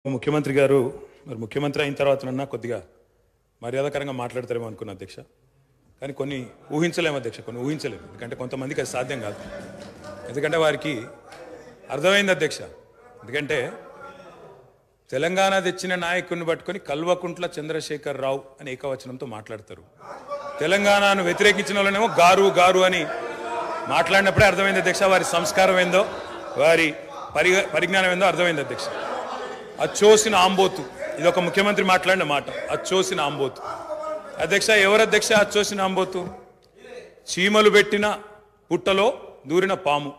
ముఖ్యమంత్రి గారు మరి ముఖ్యమంత్రి అయిన తర్వాతనన్నా కొద్దిగా మర్యాదకరంగా మాట్లాడతారేమో అనుకున్నా అధ్యక్ష. కానీ కొన్ని ఊహించలేము అధ్యక్ష, కొన్ని ఊహించలేము. ఎందుకంటే కొంతమందికి అది సాధ్యం కాదు. ఎందుకంటే వారికి అర్థమైంది అధ్యక్ష. ఎందుకంటే తెలంగాణ తెచ్చిన నాయకుడిని పట్టుకొని కల్వకుంట్ల చంద్రశేఖర్ రావు అని ఏకవచనంతో మాట్లాడతారు. తెలంగాణను వ్యతిరేకించిన వాళ్ళనేమో గారు గారు అని మాట్లాడినప్పుడే అర్థమైంది అధ్యక్ష వారి సంస్కారం ఏందో, వారి పరిజ్ఞానం ఏందో అర్థమైంది అధ్యక్ష. అచ్చోసిన ఆంబోతు, ఇది ఒక ముఖ్యమంత్రి మాట్లాడిన మాట. అచ్చోసిన ఆంబోతు అధ్యక్ష. ఎవరు అధ్యక్ష అచ్చోసిన ఆంబోతు? చీమలు పెట్టిన పుట్టలో దూరిన పాము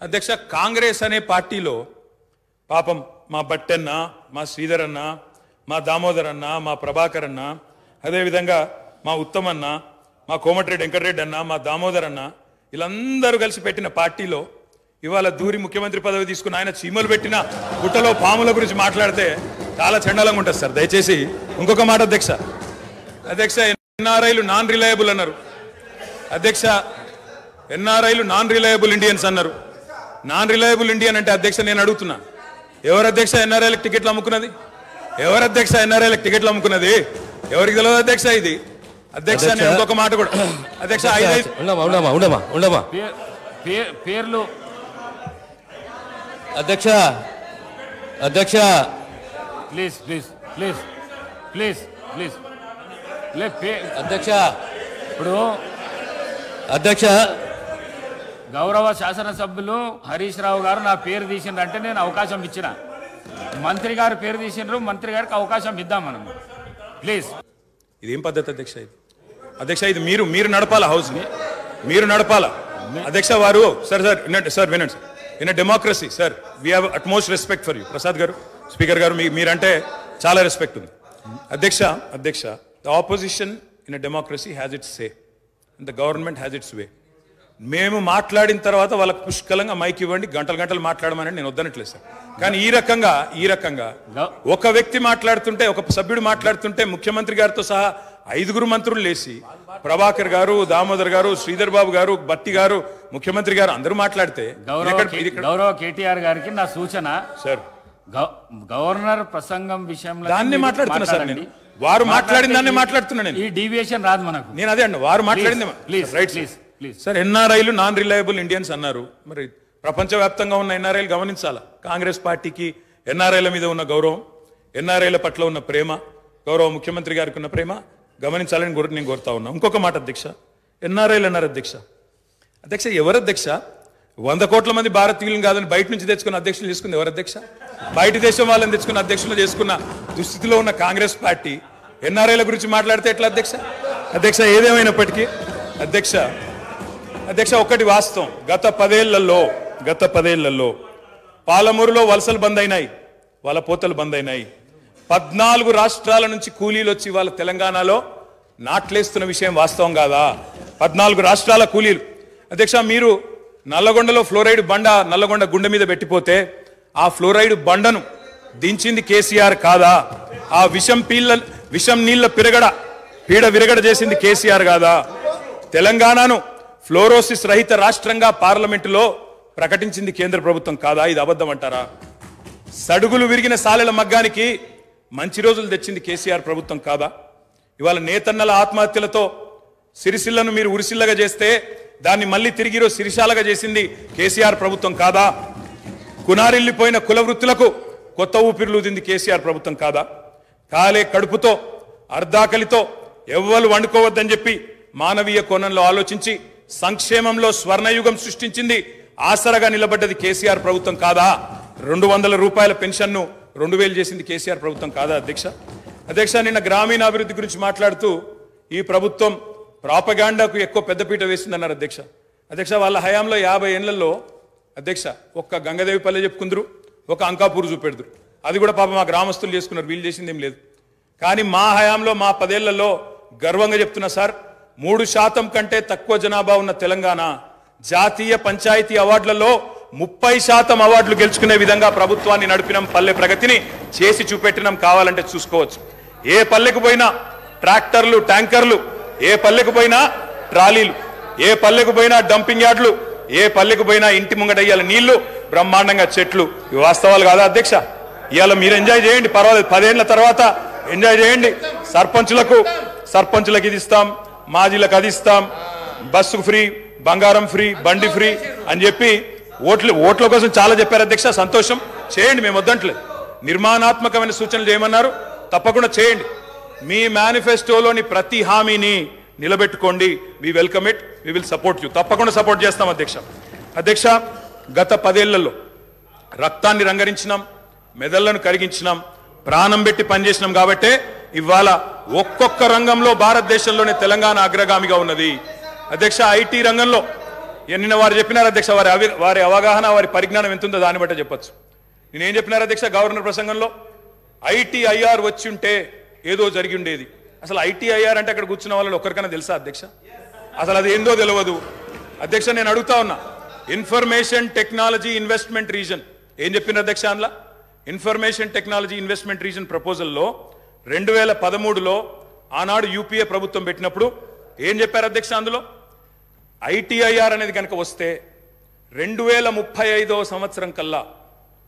అధ్యక్ష. కాంగ్రెస్ అనే పార్టీలో పాపం మా బట్టన్న, మా శ్రీధర్ అన్న, మా దామోదర్ అన్న, మా ప్రభాకర్ అన్న, అదేవిధంగా మా ఉత్తమన్న, మా కోమటిరెడ్డి వెంకటరెడ్డి అన్న, మా దామోదర్ అన్న, వీళ్ళందరూ కలిసి పెట్టిన పార్టీలో ఇవాళ దూరి ముఖ్యమంత్రి పదవి తీసుకుని ఆయన చీమలు పెట్టిన పుట్టలో పాముల గురించి మాట్లాడితే చాలా చండాలంగా ఉంటుంది సార్. దయచేసి ఇంకొక మాట అధ్యక్ష. అధ్యక్ష ఎన్ఆర్ఐలు నాన్ రిలయబుల్ అన్నారు అధ్యక్ష. ఎన్ఆర్ఐలు నాన్ రిలయబుల్ ఇండియన్స్ అన్నారు. నాన్ రిలయబుల్ ఇండియన్ అంటే అధ్యక్ష నేను అడుగుతున్నా, ఎవరు అధ్యక్ష ఎన్ఆర్ఐలకు టికెట్లు అమ్ముకున్నది? ఎవరు అధ్యక్ష ఎన్ఆర్ఐలకు టికెట్లు అమ్ముకున్నది? ఎవరికి తెలియదు అధ్యక్ష ఇది? అధ్యక్ష నేను ఇంకొక మాట కూడా అధ్యక్ష పేర్లు అధ్యక్ష అధ్యక్ష please please please please please అధ్యక్ష ఇప్పుడు అధ్యక్ష గౌరవ శాసనసభ్యులు హరీష్ రావు గారు నా పేరు తీసిండ్రంటే నేను అవకాశం ఇచ్చిన. మంత్రి గారు పేరు తీసిండ్రు, మంత్రి గారికి అవకాశం ఇద్దాం మనం. ప్లీజ్. ఇదేం పద్ధతి అధ్యక్ష ఇది? అధ్యక్ష ఇది మీరు నడపాలా హౌస్ని, మీరు నడపాలా అధ్యక్ష. వారు సార్ సార్ వినండి sir. In democracy sir we have utmost respect for you. Prasad garu, speaker garu, మీరంటే చాలా రెస్పెక్ట్ ఉంది అధ్యక్ష. అధ్యక్ష the opposition in a democracy has its say and the government has its way. మేము మాట్లాడిన తర్వాత వాళ్ళకు పుష్కలంగా మైక్ ఇవ్వండి, గంటలు గంటలు మాట్లాడమని నేను వద్దనట్లేదు సార్. కానీ ఈ రకంగా ఒక వ్యక్తి మాట్లాడుతుంటే, ఒక సభ్యుడు మాట్లాడుతుంటే ముఖ్యమంత్రి గారితో సహా 5 మంత్రులు లేచి ప్రభాకర్ గారు, దామోదర్ గారు, శ్రీధర్ బాబు గారు, బట్టి గారు, ముఖ్యమంత్రి గారు అందరూ మాట్లాడితే గౌరవ కేటీఆర్ గారికి నా సూచన సార్, గవర్నర్ ప్రసంగం విషయంలో దాన్ని మాట్లాడుతున్నా సార్. నేను వారు మాట్లాడిన దాన్ని మాట్లాడుతున్నాను. ఈ డీవియేషన్ రాదు మనకు. నేను అదే అండి, వారు మాట్లాడింది రైట్ సార్. ఎన్ఆర్ఐలు నాన్ రిలయబుల్ ఇండియన్స్ అన్నారు. మరి ప్రపంచవ్యాప్తంగా ఉన్న ఎన్ఆర్ఐలు గమనించాలా. కాంగ్రెస్ పార్టీకి ఎన్ఆర్ఐల మీద ఉన్న గౌరవం, ఎన్ఆర్ఐల పట్ల ఉన్న ప్రేమ, గౌరవ ముఖ్యమంత్రి గారికి ఉన్న ప్రేమ గమనించాలని నేను కోరుతా ఉన్నా. ఇంకొక మాట అధ్యక్ష, ఎన్ఆర్ఐలు అన్నారు అధ్యక్ష. అధ్యక్ష ఎవరు అధ్యక్ష? 100 కోట్ల మంది భారతీయులను కాదని బయట నుంచి తెచ్చుకున్న అధ్యక్షులు తీసుకుంది ఎవరు అధ్యక్ష? బయట దేశం వాళ్ళని తెచ్చుకున్న అధ్యక్షులు చేసుకున్న దుస్థితిలో ఉన్న కాంగ్రెస్ పార్టీ ఎన్ఆర్ఐల గురించి మాట్లాడితే ఎట్లా అధ్యక్ష? అధ్యక్ష ఏదేమైనప్పటికీ అధ్యక్ష ఒకటి వాస్తవం, గత 10 ఏళ్లలో పాలమూరులో వలసలు బంద్ అయినాయి, వాళ్ళ పోతలు బంద్ అయినాయి. 14 రాష్ట్రాల నుంచి కూలీలు వచ్చి వాళ్ళ తెలంగాణలో నాట్లేస్తున్న విషయం వాస్తవం కాదా? 14 రాష్ట్రాల కూలీలు అధ్యక్ష. మీరు నల్లగొండలో ఫ్లోరైడ్ బండ నల్లగొండ గుండె మీద పెట్టిపోతే ఆ ఫ్లోరైడ్ బండను దించింది కేసీఆర్ కాదా? ఆ విషం నీళ్ల పీడ విరగడ చేసింది కేసీఆర్ కాదా? తెలంగాణను ఫ్లోరోసిస్ రహిత రాష్ట్రంగా పార్లమెంటులో ప్రకటించింది కేంద్ర ప్రభుత్వం కాదా? ఇది అబద్ధం అంటారా? సడుగులు విరిగిన సాలెల మగ్గానికి మంచి రోజులు తెచ్చింది కేసీఆర్ ప్రభుత్వం కాదా? ఇవాళ నేతన్నల ఆత్మహత్యలతో సిరిసిల్లను మీరు ఉరిసిల్లగా చేస్తే దాన్ని మళ్ళీ తిరిగి సిరిశాలగా చేసింది కేసీఆర్ ప్రభుత్వం కాదా? కునారిల్లిపోయిన కుల వృత్తులకు కొత్త ఊపిరులు ఊదింది కేసీఆర్ ప్రభుత్వం కాదా? కాలే కడుపుతో అర్ధాకలితో ఎవ్వరు వండుకోవద్దని చెప్పి మానవీయ కోణంలో ఆలోచించి సంక్షేమంలో స్వర్ణయుగం సృష్టించింది, ఆసరగా నిలబడ్డది కేసీఆర్ ప్రభుత్వం కాదా? 200 రూపాయల పెన్షన్ను 2000 చేసింది కేసీఆర్ ప్రభుత్వం కాదా అధ్యక్ష? నిన్న గ్రామీణాభివృద్ధి గురించి మాట్లాడుతూ ఈ ప్రభుత్వం ప్రాపగాండాకు ఎక్కువ పెద్దపీట వేసిందన్నారు అధ్యక్ష. వాళ్ళ హయాంలో 50 ఏళ్లలో అధ్యక్ష ఒక్క గంగదేవి పల్లె చెప్పుకుందరు, ఒక అంకాపూర్ చూపెడుదురు. అది కూడా పాపం మా గ్రామస్తులు చేసుకున్నారు, వీళ్ళు చేసింది ఏం లేదు. కానీ మా హయాంలో మా 10 ఏళ్లలో గర్వంగా చెప్తున్నా సార్, 3% కంటే తక్కువ జనాభా ఉన్న తెలంగాణ జాతీయ పంచాయతీ అవార్డులలో 30% అవార్డులు గెలుచుకునే విధంగా ప్రభుత్వాన్ని నడిపినాం. పల్లె ప్రగతిని చేసి చూపెట్టినాం. కావాలంటే చూసుకోవచ్చు. ఏ పల్లెకు పోయినా ట్రాక్టర్లు, ట్యాంకర్లు, ఏ పల్లెకు పోయినా ట్రాలీలు, ఏ పల్లెకు పోయినా డంపింగ్ యార్డులు, ఏ పల్లెకు పోయినా ఇంటి ముంగటయ్యాల నీళ్లు, బ్రహ్మాండంగా చెట్లు. ఇవి వాస్తవాలు కాదా అధ్యక్ష? ఇవాళ మీరు ఎంజాయ్ చేయండి, పర్వాలేదు. 10 ఏళ్ల తర్వాత ఎంజాయ్ చేయండి. సర్పంచులకు ఇది ఇస్తాం, మాజీలకు అది ఇస్తాం, బస్సు ఫ్రీ, బంగారం ఫ్రీ, బండి ఫ్రీ అని చెప్పి ఓట్ల కోసం చాలా చెప్పారు అధ్యక్ష. సంతోషం, చేయండి, మేము వద్దంటలేదు. నిర్మాణాత్మకమైన సూచనలు చేయమన్నారు, తప్పకుండా చేయండి. మీ మేనిఫెస్టోలోని ప్రతి హామీని నిలబెట్టుకోండి. We welcome it, we will support you. తప్పకుండా సపోర్ట్ చేస్తాం అధ్యక్ష. గత 10 ఏళ్లలో రక్తాన్ని రంగరించినాం, మెదళ్లను కరిగించినాం, ప్రాణం పెట్టి పనిచేసినాం. కాబట్టే ఇవాళ ఒక్కొక్క రంగంలో భారతదేశంలోనే తెలంగాణ అగ్రగామిగా ఉన్నది అధ్యక్ష. ఐటీ రంగంలో నిన్న వారు చెప్పినారు అధ్యక్ష, వారి అవగాహన, వారి పరిజ్ఞానం ఎంతుందో దాన్ని బట్టే చెప్పొచ్చు. నేనేం చెప్పినారు అధ్యక్ష గవర్నర్ ప్రసంగంలో? ITIR వచ్చి ఉంటే ఏదో జరిగి ఉండేది. అసలు ITIR అంటే అక్కడ కూర్చున్న వాళ్ళు ఒక్కరికైనా తెలుసా అధ్యక్ష? అసలు అది ఏందో తెలియదు అధ్యక్ష. నేను అడుగుతా ఉన్నా, ఇన్ఫర్మేషన్ టెక్నాలజీ ఇన్వెస్ట్మెంట్ రీజన్ ఏం చెప్పిన అధ్యక్ష? అందులో ఇన్ఫర్మేషన్ టెక్నాలజీ ఇన్వెస్ట్మెంట్ రీజన్ ప్రపోజల్లో 2013లో ఆనాడు UPA ప్రభుత్వం పెట్టినప్పుడు ఏం చెప్పారు అధ్యక్ష? అందులో ITIR అనేది కనుక వస్తే 2035వ సంవత్సరం కల్లా,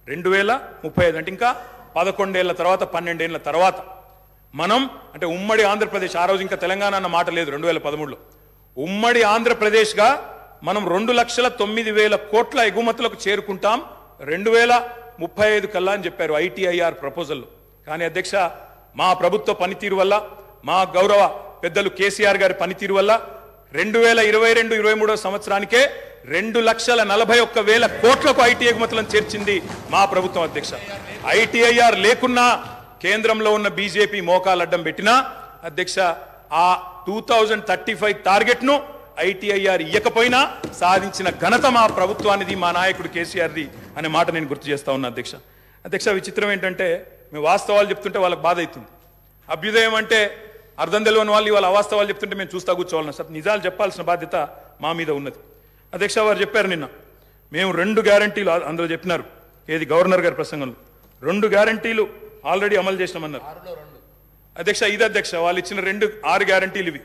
2035 అంటే ఇంకా 11 ఏళ్ల తర్వాత, 12 ఏళ్ల తర్వాత మనం, అంటే ఉమ్మడి ఆంధ్రప్రదేశ్, ఆ రోజు ఇంకా తెలంగాణ అన్న మాట లేదు 2013లో, ఉమ్మడి ఆంధ్రప్రదేశ్గా మనం 2,09,000 కోట్ల ఎగుమతులకు చేరుకుంటాం 2035 కల్లా అని చెప్పారు ITIR ప్రపోజల్లో. కానీ అధ్యక్ష, మా ప్రభుత్వ పనితీరు వల్ల, మా గౌరవ పెద్దలు కేసీఆర్ గారి పనితీరు వల్ల 2022-23 సంవత్సరానికే 2,41,000 కోట్లకు IT ఎగుమతులను చేర్చింది మా ప్రభుత్వం అధ్యక్ష. ITIR లేకున్నా కేంద్రంలో ఉన్న బీజేపీ మోకాలు అడ్డం పెట్టినా అధ్యక్ష, ఆ 2035 టార్గెట్ ను ITIR ఇయ్యకపోయినా సాధించిన ఘనత మా ప్రభుత్వానిది, మా నాయకుడు కేసీఆర్ది అనే మాట నేను గుర్తు చేస్తా ఉన్నా అధ్యక్ష. విచిత్రం ఏంటంటే, మేము వాస్తవాలు చెప్తుంటే వాళ్ళకి బాధ అవుతుంది. అభ్యుదయం అంటే అర్థం తెలియని వాళ్ళు ఇవాళ అవాస్తవాలు చెప్తుంటే మేము చూస్తా కూర్చోవాలన్నా సార్, నిజాలు చెప్పాల్సిన బాధ్యత మా మీద ఉన్నది అధ్యక్ష. వారు చెప్పారు నిన్న, మేము 2 గ్యారంటీలు అందులో చెప్పినారు, ఏది గవర్నర్ గారి ప్రసంగంలో 2 గ్యారంటీలు ఆల్రెడీ అమలు చేసినామన్నారు అధ్యక్ష. ఇది అధ్యక్ష, వాళ్ళు ఇచ్చిన 6 గ్యారంటీలు ఇవి.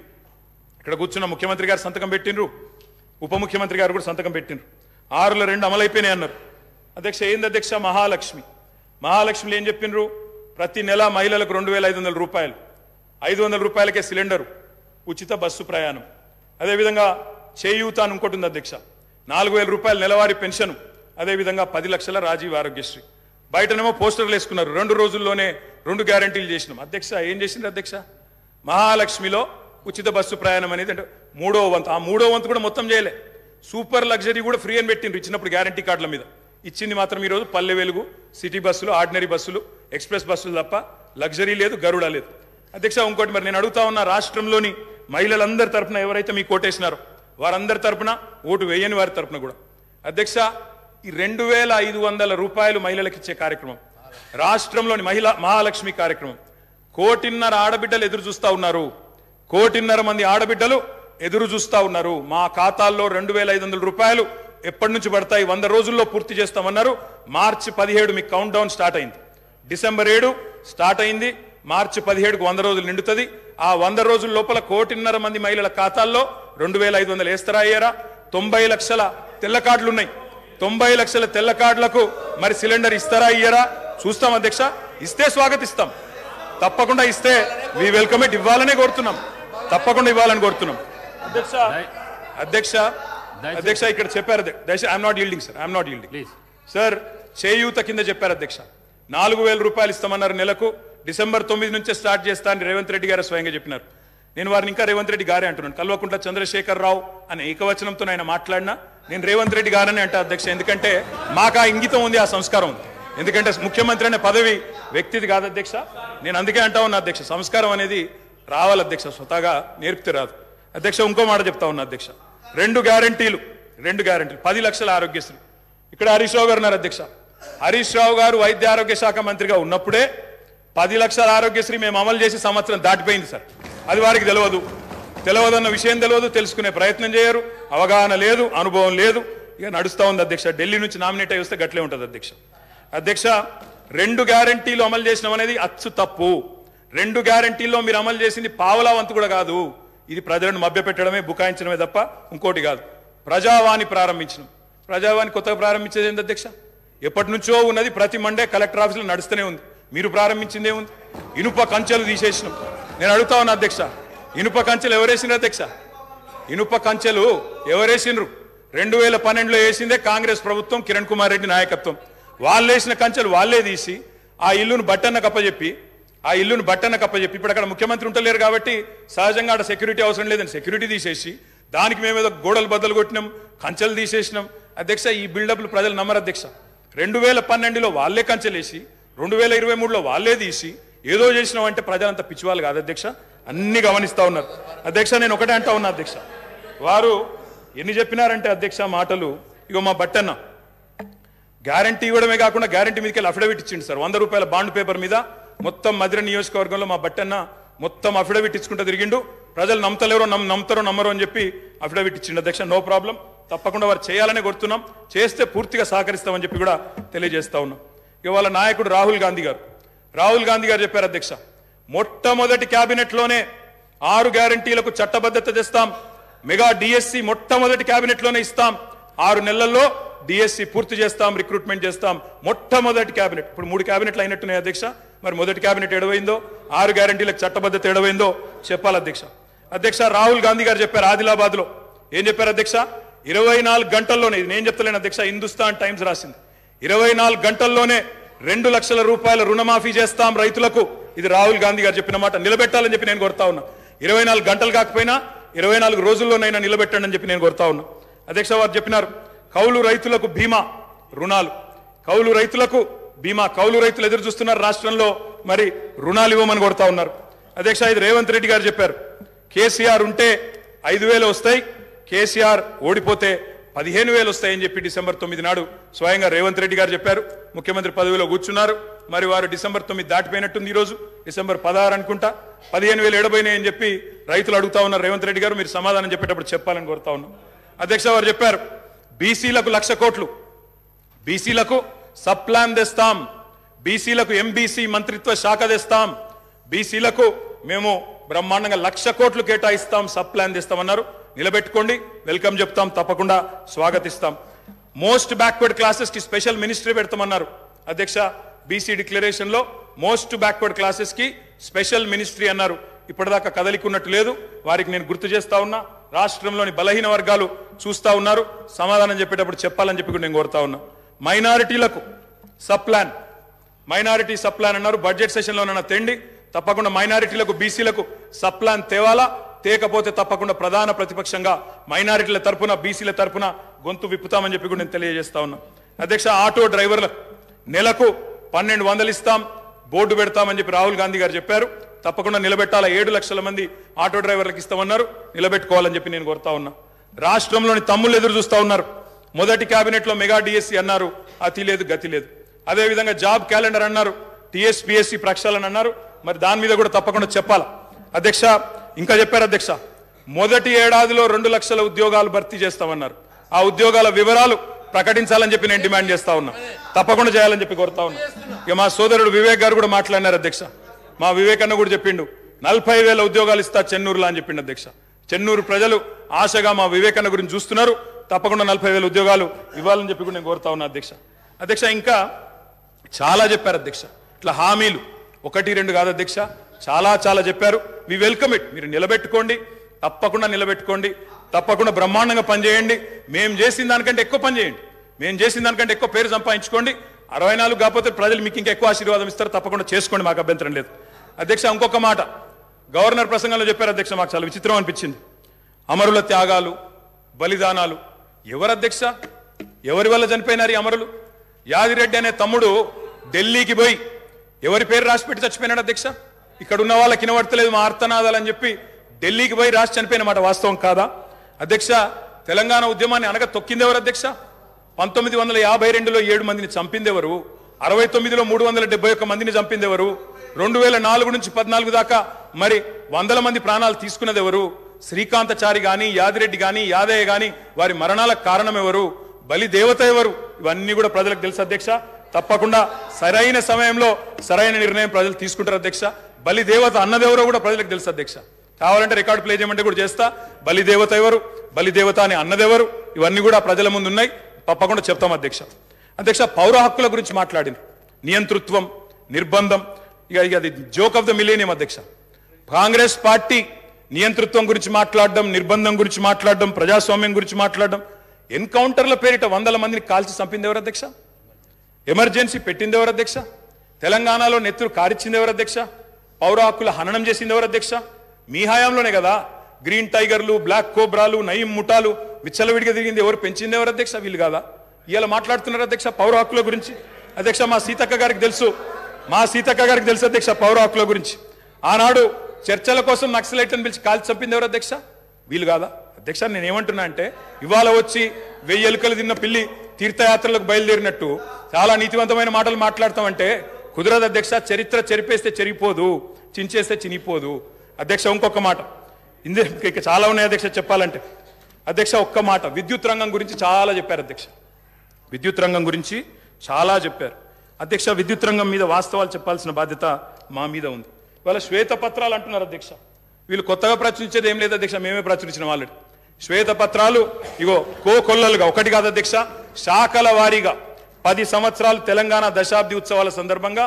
ఇక్కడ కూర్చున్న ముఖ్యమంత్రి గారు సంతకం పెట్టినరు, ఉప ముఖ్యమంత్రి గారు కూడా సంతకం పెట్టినరు. 6లో 2 అమలైపోయినాయి అన్నారు అధ్యక్ష. ఏంది అధ్యక్ష? మహాలక్ష్మిలో ఏం చెప్పినరు? ప్రతి నెల మహిళలకు 2,500 రూపాయలు, 500 రూపాయలకే సిలిండరు, ఉచిత బస్సు ప్రయాణం. అదేవిధంగా చేయూత అని ఇంకోటి ఉంది అధ్యక్ష, 4,000 రూపాయలు నెలవారీ పెన్షన్. అదేవిధంగా 10 లక్షల రాజీవ్ ఆరోగ్యశ్రీ. బయటనేమో పోస్టర్లు వేసుకున్నారు, 2 రోజుల్లోనే 2 గ్యారంటీలు చేసినాం అధ్యక్ష. ఏం చేసిండ్రు అధ్యక్ష? మహాలక్ష్మిలో ఉచిత బస్సు ప్రయాణం అనేది అంటే 3వ వంతు, ఆ 3వ వంతు కూడా మొత్తం చేయలే. సూపర్ లగ్జరీ కూడా ఫ్రీ అని పెట్టిండ్రు ఇచ్చినప్పుడు గ్యారంటీ కార్డుల మీద. ఇచ్చింది మాత్రం ఈరోజు పల్లె వెలుగు, సిటీ బస్సులు, ఆర్డినరీ బస్సులు, ఎక్స్ప్రెస్ బస్సులు తప్ప లగ్జరీ లేదు, గరుడ లేదు అధ్యక్ష. ఇంకోటి మరి నేను అడుగుతా ఉన్నా, రాష్ట్రంలోని మహిళలందరి తరపున ఎవరైతే మీకు ఓటేసినారో వారందరి తరపున, ఓటు వేయని వారి తరపున కూడా అధ్యక్ష, ఈ 2,500 రూపాయలు మహిళలకు ఇచ్చే కార్యక్రమం, రాష్ట్రంలోని మహాలక్ష్మి కార్యక్రమం, 1,500,000 ఆడబిడ్డలు ఎదురు చూస్తా ఉన్నారు. 1,500,000 మంది ఆడబిడ్డలు ఎదురు చూస్తా ఉన్నారు. మా ఖాతాల్లో 2,500 రూపాయలు ఎప్పటి నుంచి పడతాయి? 100 రోజుల్లో పూర్తి చేస్తామన్నారు. మార్చి 17 మీకు కౌంట్ డౌన్ స్టార్ట్ అయింది. డిసెంబర్ 7 స్టార్ట్ అయింది. మార్చి 17కు 100 రోజులు నిండుతుంది. ఆ 100 రోజుల లోపల 1,500,000 మంది మహిళల ఖాతాల్లో 2,500 వేస్తారా అయ్యారా? 90 లక్షల తెల్ల కార్డులు ఉన్నాయి. 90 లక్షల తెల్ల కార్డులకు మరి సిలిండర్ ఇస్తారా అయ్యారా? చూస్తాం అధ్యక్ష. ఇస్తే స్వాగతిస్తాం, తప్పకుండా ఇస్తే వి వెల్కమ్ ఇట్. ఇవ్వాలనే కోరుతున్నాం, తప్పకుండా ఇవ్వాలని కోరుతున్నాం అధ్యక్ష. ఇక్కడ చెప్పారు I'm not yielding sir, I'm not yielding sir. చేయూత కింద చెప్పారు అధ్యక్ష, 4,000 రూపాయలు ఇస్తామన్నారు నెలకు. డిసెంబర్ 9 నుంచే స్టార్ట్ చేస్తా అని రేవంత్ రెడ్డి గారు స్వయంగా చెప్పినారు. నేను వారిని ఇంకా రేవంత్ రెడ్డి గారే అంటున్నాను. కల్వకుంట్ల చంద్రశేఖర్ రావు అనే ఏకవచనంతో ఆయన మాట్లాడినా నేను రేవంత్ రెడ్డి గారని అంటా అధ్యక్ష. ఎందుకంటే మాకు ఆ ఇంగితం ఉంది, ఆ సంస్కారం ఉంది. ఎందుకంటే ముఖ్యమంత్రి అనే పదవి వ్యక్తిది కాదు అధ్యక్ష. నేను అందుకే అంటా ఉన్నా అధ్యక్ష, సంస్కారం అనేది రావాలి అధ్యక్ష, స్వతహాగా నేర్పితే రాదు అధ్యక్ష. ఇంకో మాట చెప్తా ఉన్నా అధ్యక్ష, 2 గ్యారంటీలు 10 లక్షల ఆరోగ్యశ్రీ. ఇక్కడ హరీష్ రావు గారు ఉన్నారు అధ్యక్ష. హరీష్ రావు గారు వైద్య ఆరోగ్య శాఖ మంత్రిగా ఉన్నప్పుడే 10 లక్షల ఆరోగ్యశ్రీ మేము అమలు చేసి సంవత్సరం దాటిపోయింది సార్. అది వారికి తెలియదన్న విషయం తెలియదు, తెలుసుకునే ప్రయత్నం చేయరు, అవగాహన లేదు, అనుభవం లేదు, ఇక నడుస్తూ ఉంది అధ్యక్ష. ఢిల్లీ నుంచి నామినేట్ అయి వస్తే గట్లే ఉంటుంది అధ్యక్ష. 2 గ్యారంటీలు అమలు చేసినాం అనేది అచ్చు తప్పు. 2 గ్యారంటీల్లో మీరు అమలు చేసింది పావలా వంతు కూడా కాదు. ఇది ప్రజలను మభ్యపెట్టడమే, బుకాయించడమే తప్ప ఇంకోటి కాదు. ప్రజావాణి ప్రారంభించినాం. ప్రజావాణి కొత్తగా ప్రారంభించేది ఏంటి అధ్యక్ష? ఎప్పటి నుంచో ఉన్నది, ప్రతి మండే కలెక్టర్ ఆఫీసులో నడుస్తూనే ఉంది. మీరు ప్రారంభించిందే ఉంది. ఇనుప కంచెలు తీసేసినాం. నేను అడుగుతా ఉన్నా అధ్యక్ష, ఇనుప కంచెలు ఎవరేసినారు అధ్యక్ష? ఇనుప కంచెలు ఎవరేసినరు? 2012లో వేసిందే కాంగ్రెస్ ప్రభుత్వం, కిరణ్ కుమార్ రెడ్డి నాయకత్వం. వాళ్ళు వేసిన కంచెలు వాళ్ళే తీసి ఆ ఇల్లును బట్టన్న కప్పచెప్పి ఇప్పుడు అక్కడ ముఖ్యమంత్రి ఉంటలేరు కాబట్టి సహజంగా అక్కడ సెక్యూరిటీ అవసరం లేదని సెక్యూరిటీ తీసేసి దానికి మేమేదో గోడలు బద్దలు కొట్టినాం, కంచెలు తీసేసినాం. అధ్యక్ష, ఈ బిల్డప్లు ప్రజలు నమ్మరు అధ్యక్ష. 2012లో వాళ్ళే కంచెలేసి 2023లో వాళ్ళే తీసి ఏదో చేసినాం అంటే ప్రజలంతా పిచ్చివాళ్ళు కాదు అధ్యక్ష, అన్ని గమనిస్తా ఉన్నారు. అధ్యక్ష, నేను ఒకటే అంటా ఉన్నా అధ్యక్ష, వారు ఎన్ని చెప్పినారంటే అధ్యక్ష మాటలు, ఇగో మా బట్టన్న గ్యారంటీ ఇవ్వడమే కాకుండా గ్యారంటీ మీదకి వెళ్ళి అఫిడవిట్ ఇచ్చిండు సార్. 100 రూపాయల బాండ్ పేపర్ మీద మొత్తం మధిర నియోజకవర్గంలో మా బట్టన్న మొత్తం అఫిడవిట్ ఇచ్చుకుంటూ తిరిగిండు. ప్రజలు నమ్మతలేరో నమ్ముతారో నమ్మరో అని చెప్పి అఫిడవిట్ ఇచ్చిండు అధ్యక్ష. నో ప్రాబ్లం, తప్పకుండా వారు చేయాలనే కోరుతున్నాం, చేస్తే పూర్తిగా సహకరిస్తామని చెప్పి కూడా తెలియజేస్తా ఉన్నాం. ఇవాళ నాయకుడు రాహుల్ గాంధీ గారు చెప్పారు అధ్యక్ష, మొట్టమొదటి క్యాబినెట్లోనే 6 గ్యారంటీలకు చట్టబద్ధత తెస్తాం, మెగా డిఎస్సి మొట్టమొదటి క్యాబినెట్లోనే ఇస్తాం, 6 నెలల్లో డిఎస్సి పూర్తి చేస్తాం, రిక్రూట్మెంట్ చేస్తాం. మొట్టమొదటి క్యాబినెట్. ఇప్పుడు 3 క్యాబినెట్లు అయినట్టున్నాయి అధ్యక్ష. మరి మొదటి క్యాబినెట్ ఎడవైందో, 6 గ్యారంటీలకు చట్టబద్ధత ఎడవైందో చెప్పాలి అధ్యక్ష. అధ్యక్ష, రాహుల్ గాంధీ గారు చెప్పారు ఆదిలాబాద్ లో, ఏం చెప్పారు అధ్యక్ష? 24 గంటల్లోనే, ఇది నేను చెప్తలేను అధ్యక్ష, హిందుస్థాన్ టైమ్స్ రాసింది, 24 గంటల్లోనే 2 లక్షల రూపాయల రుణమాఫీ చేస్తాం రైతులకు. ఇది రాహుల్ గాంధీ గారు చెప్పిన మాట, నిలబెట్టాలని చెప్పి నేను కోరుతా ఉన్నా. 24 గంటలు కాకపోయినా 24 రోజుల్లోనైనా నిలబెట్టండి అని చెప్పి నేను కోరుతా ఉన్నా. అధ్యక్ష, వారు చెప్పినారు కౌలు రైతులకు బీమా రుణాలు, కౌలు రైతులకు బీమా, కౌలు రైతులు ఎదురు చూస్తున్నారు రాష్ట్రంలో, మరి రుణాలు ఇవ్వమని కోరుతా ఉన్నారు. అధ్యక్ష, ఇది రేవంత్ రెడ్డి గారు చెప్పారు, కేసీఆర్ ఉంటే 5,000 వస్తాయి, కేసీఆర్ ఓడిపోతే 15,000 వస్తాయని చెప్పి డిసెంబర్ 9 నాడు స్వయంగా రేవంత్ రెడ్డి గారు చెప్పారు. ముఖ్యమంత్రి పదవిలో కూర్చున్నారు. మరి వారు డిసెంబర్ 9 దాటిపోయినట్టుంది, ఈరోజు డిసెంబర్ 16 అనుకుంటా. 15,000 ఎడబోయినాయని చెప్పి రైతులు అడుగుతా ఉన్నారు. రేవంత్ రెడ్డి గారు మీరు సమాధానం చెప్పేటప్పుడు చెప్పాలని కోరుతా ఉన్నాం. అధ్యక్ష, వారు చెప్పారు బీసీలకు 1,00,000 కోట్లు, బీసీలకు సబ్ ప్లాన్ తెస్తాం, బీసీలకు ఎంబీసీ మంత్రిత్వ శాఖ తెస్తాం, బీసీలకు మేము బ్రహ్మాండంగా 1,00,000 కోట్లు కేటాయిస్తాం, సబ్ ప్లాన్ తెస్తామన్నారు. నిలబెట్టుకోండి, వెల్కమ్ చెప్తాం, తప్పకుండా స్వాగతిస్తాం. మోస్ట్ బ్యాక్వర్డ్ క్లాసెస్ కి స్పెషల్ మినిస్ట్రీ పెడతామన్నారు. అధ్యక్ష, బీసీ డిక్లరేషన్ లో మోస్ట్ బ్యాక్వర్డ్ క్లాసెస్ కి స్పెషల్ మినిస్ట్రీ అన్నారు. ఇప్పటిదాకా కదలికున్నట్టు లేదు. వారికి నేను గుర్తు చేస్తా ఉన్నా, రాష్ట్రంలోని బలహీన వర్గాలు చూస్తా ఉన్నారు, సమాధానం చెప్పేటప్పుడు చెప్పాలని చెప్పి నేను కోరుతా ఉన్నా. మైనారిటీలకు sub plan, minority sub plan అన్నారు. బడ్జెట్ సెషన్ లోనన్నా తెండి, తప్పకుండా మైనారిటీలకు బీసీలకు సబ్ ప్లాన్ తేవాలా, తేకపోతే తప్పకుండా ప్రధాన ప్రతిపక్షంగా మైనారిటీల తరపున బీసీల తరపున గొంతు విప్పుతామని చెప్పి కూడా నేను తెలియజేస్తా ఉన్నా. అధ్యక్ష, ఆటో డ్రైవర్లకు నెలకు 1,200 ఇస్తాం, బోర్డు పెడతామని చెప్పి రాహుల్ గాంధీ గారు చెప్పారు. తప్పకుండా నిలబెట్టాలా, 7 లక్షల మంది ఆటో డ్రైవర్లకు ఇస్తామన్నారు, నిలబెట్టుకోవాలని చెప్పి నేను కోరుతా ఉన్నా. రాష్ట్రంలోని తమ్ముళ్ళు ఎదురు చూస్తా ఉన్నారు. మొదటి కేబినెట్ లో మెగా డిఎస్సి అన్నారు, అతి లేదు గతి లేదు. అదేవిధంగా జాబ్ క్యాలెండర్ అన్నారు, టీఎస్పీఎస్సీ ప్రక్షాళన అన్నారు. మరి దాని మీద కూడా తప్పకుండా చెప్పాలా. అధ్యక్ష, ఇంకా చెప్పారు అధ్యక్ష, మొదటి ఏడాదిలో 2 లక్షల ఉద్యోగాలు భర్తీ చేస్తామన్నారు. ఆ ఉద్యోగాల వివరాలు ప్రకటించాలని చెప్పి నేను డిమాండ్ చేస్తా ఉన్నా, తప్పకుండా చేయాలని చెప్పి కోరుతా ఉన్నా. ఇక మా సోదరుడు వివేక్ గారు కూడా మాట్లాడినారు అధ్యక్ష. మా వివేక్ అన్న కూడా చెప్పిండు 40,000 ఉద్యోగాలు ఇస్తా చెన్నూరులో అని చెప్పిండు అధ్యక్ష. చెన్నూరు ప్రజలు ఆశగా మా వివేక్ అన్న గురించి చూస్తున్నారు, తప్పకుండా 40,000 ఉద్యోగాలు ఇవ్వాలని చెప్పి కూడా నేను కోరుతా ఉన్నా అధ్యక్ష. అధ్యక్ష, ఇంకా చాలా చెప్పారు అధ్యక్ష. ఇట్లా హామీలు 1-2 కాదు అధ్యక్ష, చాలా చెప్పారు. We welcome it. మీరు నిలబెట్టుకోండి, తప్పకుండా నిలబెట్టుకోండి, తప్పకుండా బ్రహ్మాండంగా పనిచేయండి. మేము చేసిన దానికంటే ఎక్కువ పని చేయండి, మేము చేసిన దానికంటే ఎక్కువ పేరు సంపాదించుకోండి. 64 కాకపోతే ప్రజలు మీకు ఇంకా ఎక్కువ ఆశీర్వాదం ఇస్తారు, తప్పకుండా చేసుకోండి, మాకు అభ్యంతరం లేదు. అధ్యక్ష, ఇంకొక మాట గవర్నర్ ప్రసంగంలో చెప్పారు అధ్యక్ష, మాకు చాలా విచిత్రం అనిపించింది. అమరుల త్యాగాలు, బలిదానాలు ఎవరు అధ్యక్ష? ఎవరి వల్ల చనిపోయినారు ఈ అమరులు? యాదిరెడ్డి అనే తమ్ముడు ఢిల్లీకి పోయి ఎవరి పేరు రాసి పెట్టి చచ్చిపోయినాడు అధ్యక్ష? ఇక్కడ ఉన్న వాళ్ళకి వినబడతలేదు మా ఆర్తనాదాలు అని చెప్పి ఢిల్లీకి పోయి రాసి చనిపోయిన మాట వాస్తవం కాదా అధ్యక్ష? తెలంగాణ ఉద్యమాన్ని అనగా తొక్కిందెవరు అధ్యక్ష? 1952లో 7 మందిని చంపిందెవరు? 69లో 371 మందిని చంపిందెవరు? 2004 నుంచి 14 దాకా మరి 100 మంది ప్రాణాలు తీసుకున్నదెవరు? శ్రీకాంతచారి గాని, యాదిరెడ్డి గాని, యాదయ్య గాని వారి మరణాలకు కారణం ఎవరు? బలి దేవత ఎవరు? ఇవన్నీ కూడా ప్రజలకు తెలుసు అధ్యక్ష. తప్పకుండా సరైన సమయంలో సరైన నిర్ణయం ప్రజలు తీసుకుంటారు అధ్యక్ష. బలి దేవత అన్నదెవరో కూడా ప్రజలకు తెలుసు అధ్యక్ష. కావాలంటే రికార్డు ప్లే చేయమంటే కూడా చేస్తా. బలి దేవత ఎవరు, బలి దేవత అని అన్నదెవరు, ఇవన్నీ కూడా ప్రజల ముందు ఉన్నాయి, తప్పకుండా చెప్తాం అధ్యక్ష. అధ్యక్ష పౌర హక్కుల గురించి మాట్లాడింది, నియంతృత్వం, నిర్బంధం, ఇక అది జోక్ ఆఫ్ ద మిలేనియం అధ్యక్ష. కాంగ్రెస్ పార్టీ నియంతృత్వం గురించి మాట్లాడడం, నిర్బంధం గురించి మాట్లాడడం, ప్రజాస్వామ్యం గురించి మాట్లాడడం, ఎన్కౌంటర్ల పేరిట 100 మందిని కాల్చి చంపింది ఎవరు అధ్యక్ష? ఎమర్జెన్సీ పెట్టింది ఎవరు అధ్యక్ష? తెలంగాణలో నెత్తురు కారిచ్చింది ఎవరు అధ్యక్ష? పౌర హక్కుల హననం చేసింది ఎవరు అధ్యక్ష? మీ హయాంలోనే కదా గ్రీన్ టైగర్లు, బ్లాక్ కోబ్రాలు, నయీం ముఠాలు విచ్చలవిడిగా తిరిగింది ఎవరు? పెంచింది ఎవరు అధ్యక్ష? వీళ్ళు కాదా? ఇవాళ మాట్లాడుతున్నారు అధ్యక్ష పౌర హక్కుల గురించి. అధ్యక్ష మా సీతక్క గారికి తెలుసు అధ్యక్ష పౌర హక్కుల గురించి. ఆనాడు చర్చల కోసం నక్సలైట్లను పిలిచి కాల్చి చంపింది ఎవరు అధ్యక్ష? వీళ్ళు కాదా? అధ్యక్ష నేనేమంటున్నా అంటే ఇవాళ వచ్చి 1000 ఎలుకలు తిన్న పిల్లి తీర్థయాత్రలకు బయలుదేరినట్టు చాలా నీతివంతమైన మాటలు మాట్లాడతామంటే కుదరదు అధ్యక్ష. చరిత్ర చెరిపేస్తే చెరిగిపోదు, చించేస్తే చినిపోదు. అధ్యక్ష ఇంకొక మాట, ఇక చాలా ఉన్నాయి అధ్యక్ష చెప్పాలంటే. అధ్యక్ష ఒక్క మాట, విద్యుత్ రంగం గురించి చాలా చెప్పారు అధ్యక్ష. విద్యుత్ రంగం గురించి చాలా చెప్పారు అధ్యక్ష. విద్యుత్ రంగం మీద వాస్తవాలు చెప్పాల్సిన బాధ్యత మా మీద ఉంది. ఇవాళ శ్వేతపత్రాలు అంటున్నారు అధ్యక్ష. వీళ్ళు కొత్తగా ప్రచురించేది ఏం లేదు అధ్యక్ష, మేమే ప్రచురించిన ఆల్రెడీ శ్వేతపత్రాలు. ఇగో కోకొల్లలుగా ఒకటి కాదు అధ్యక్ష, శాఖల వారీగా 10 సంవత్సరాలు తెలంగాణ దశాబ్ది ఉత్సవాల సందర్భంగా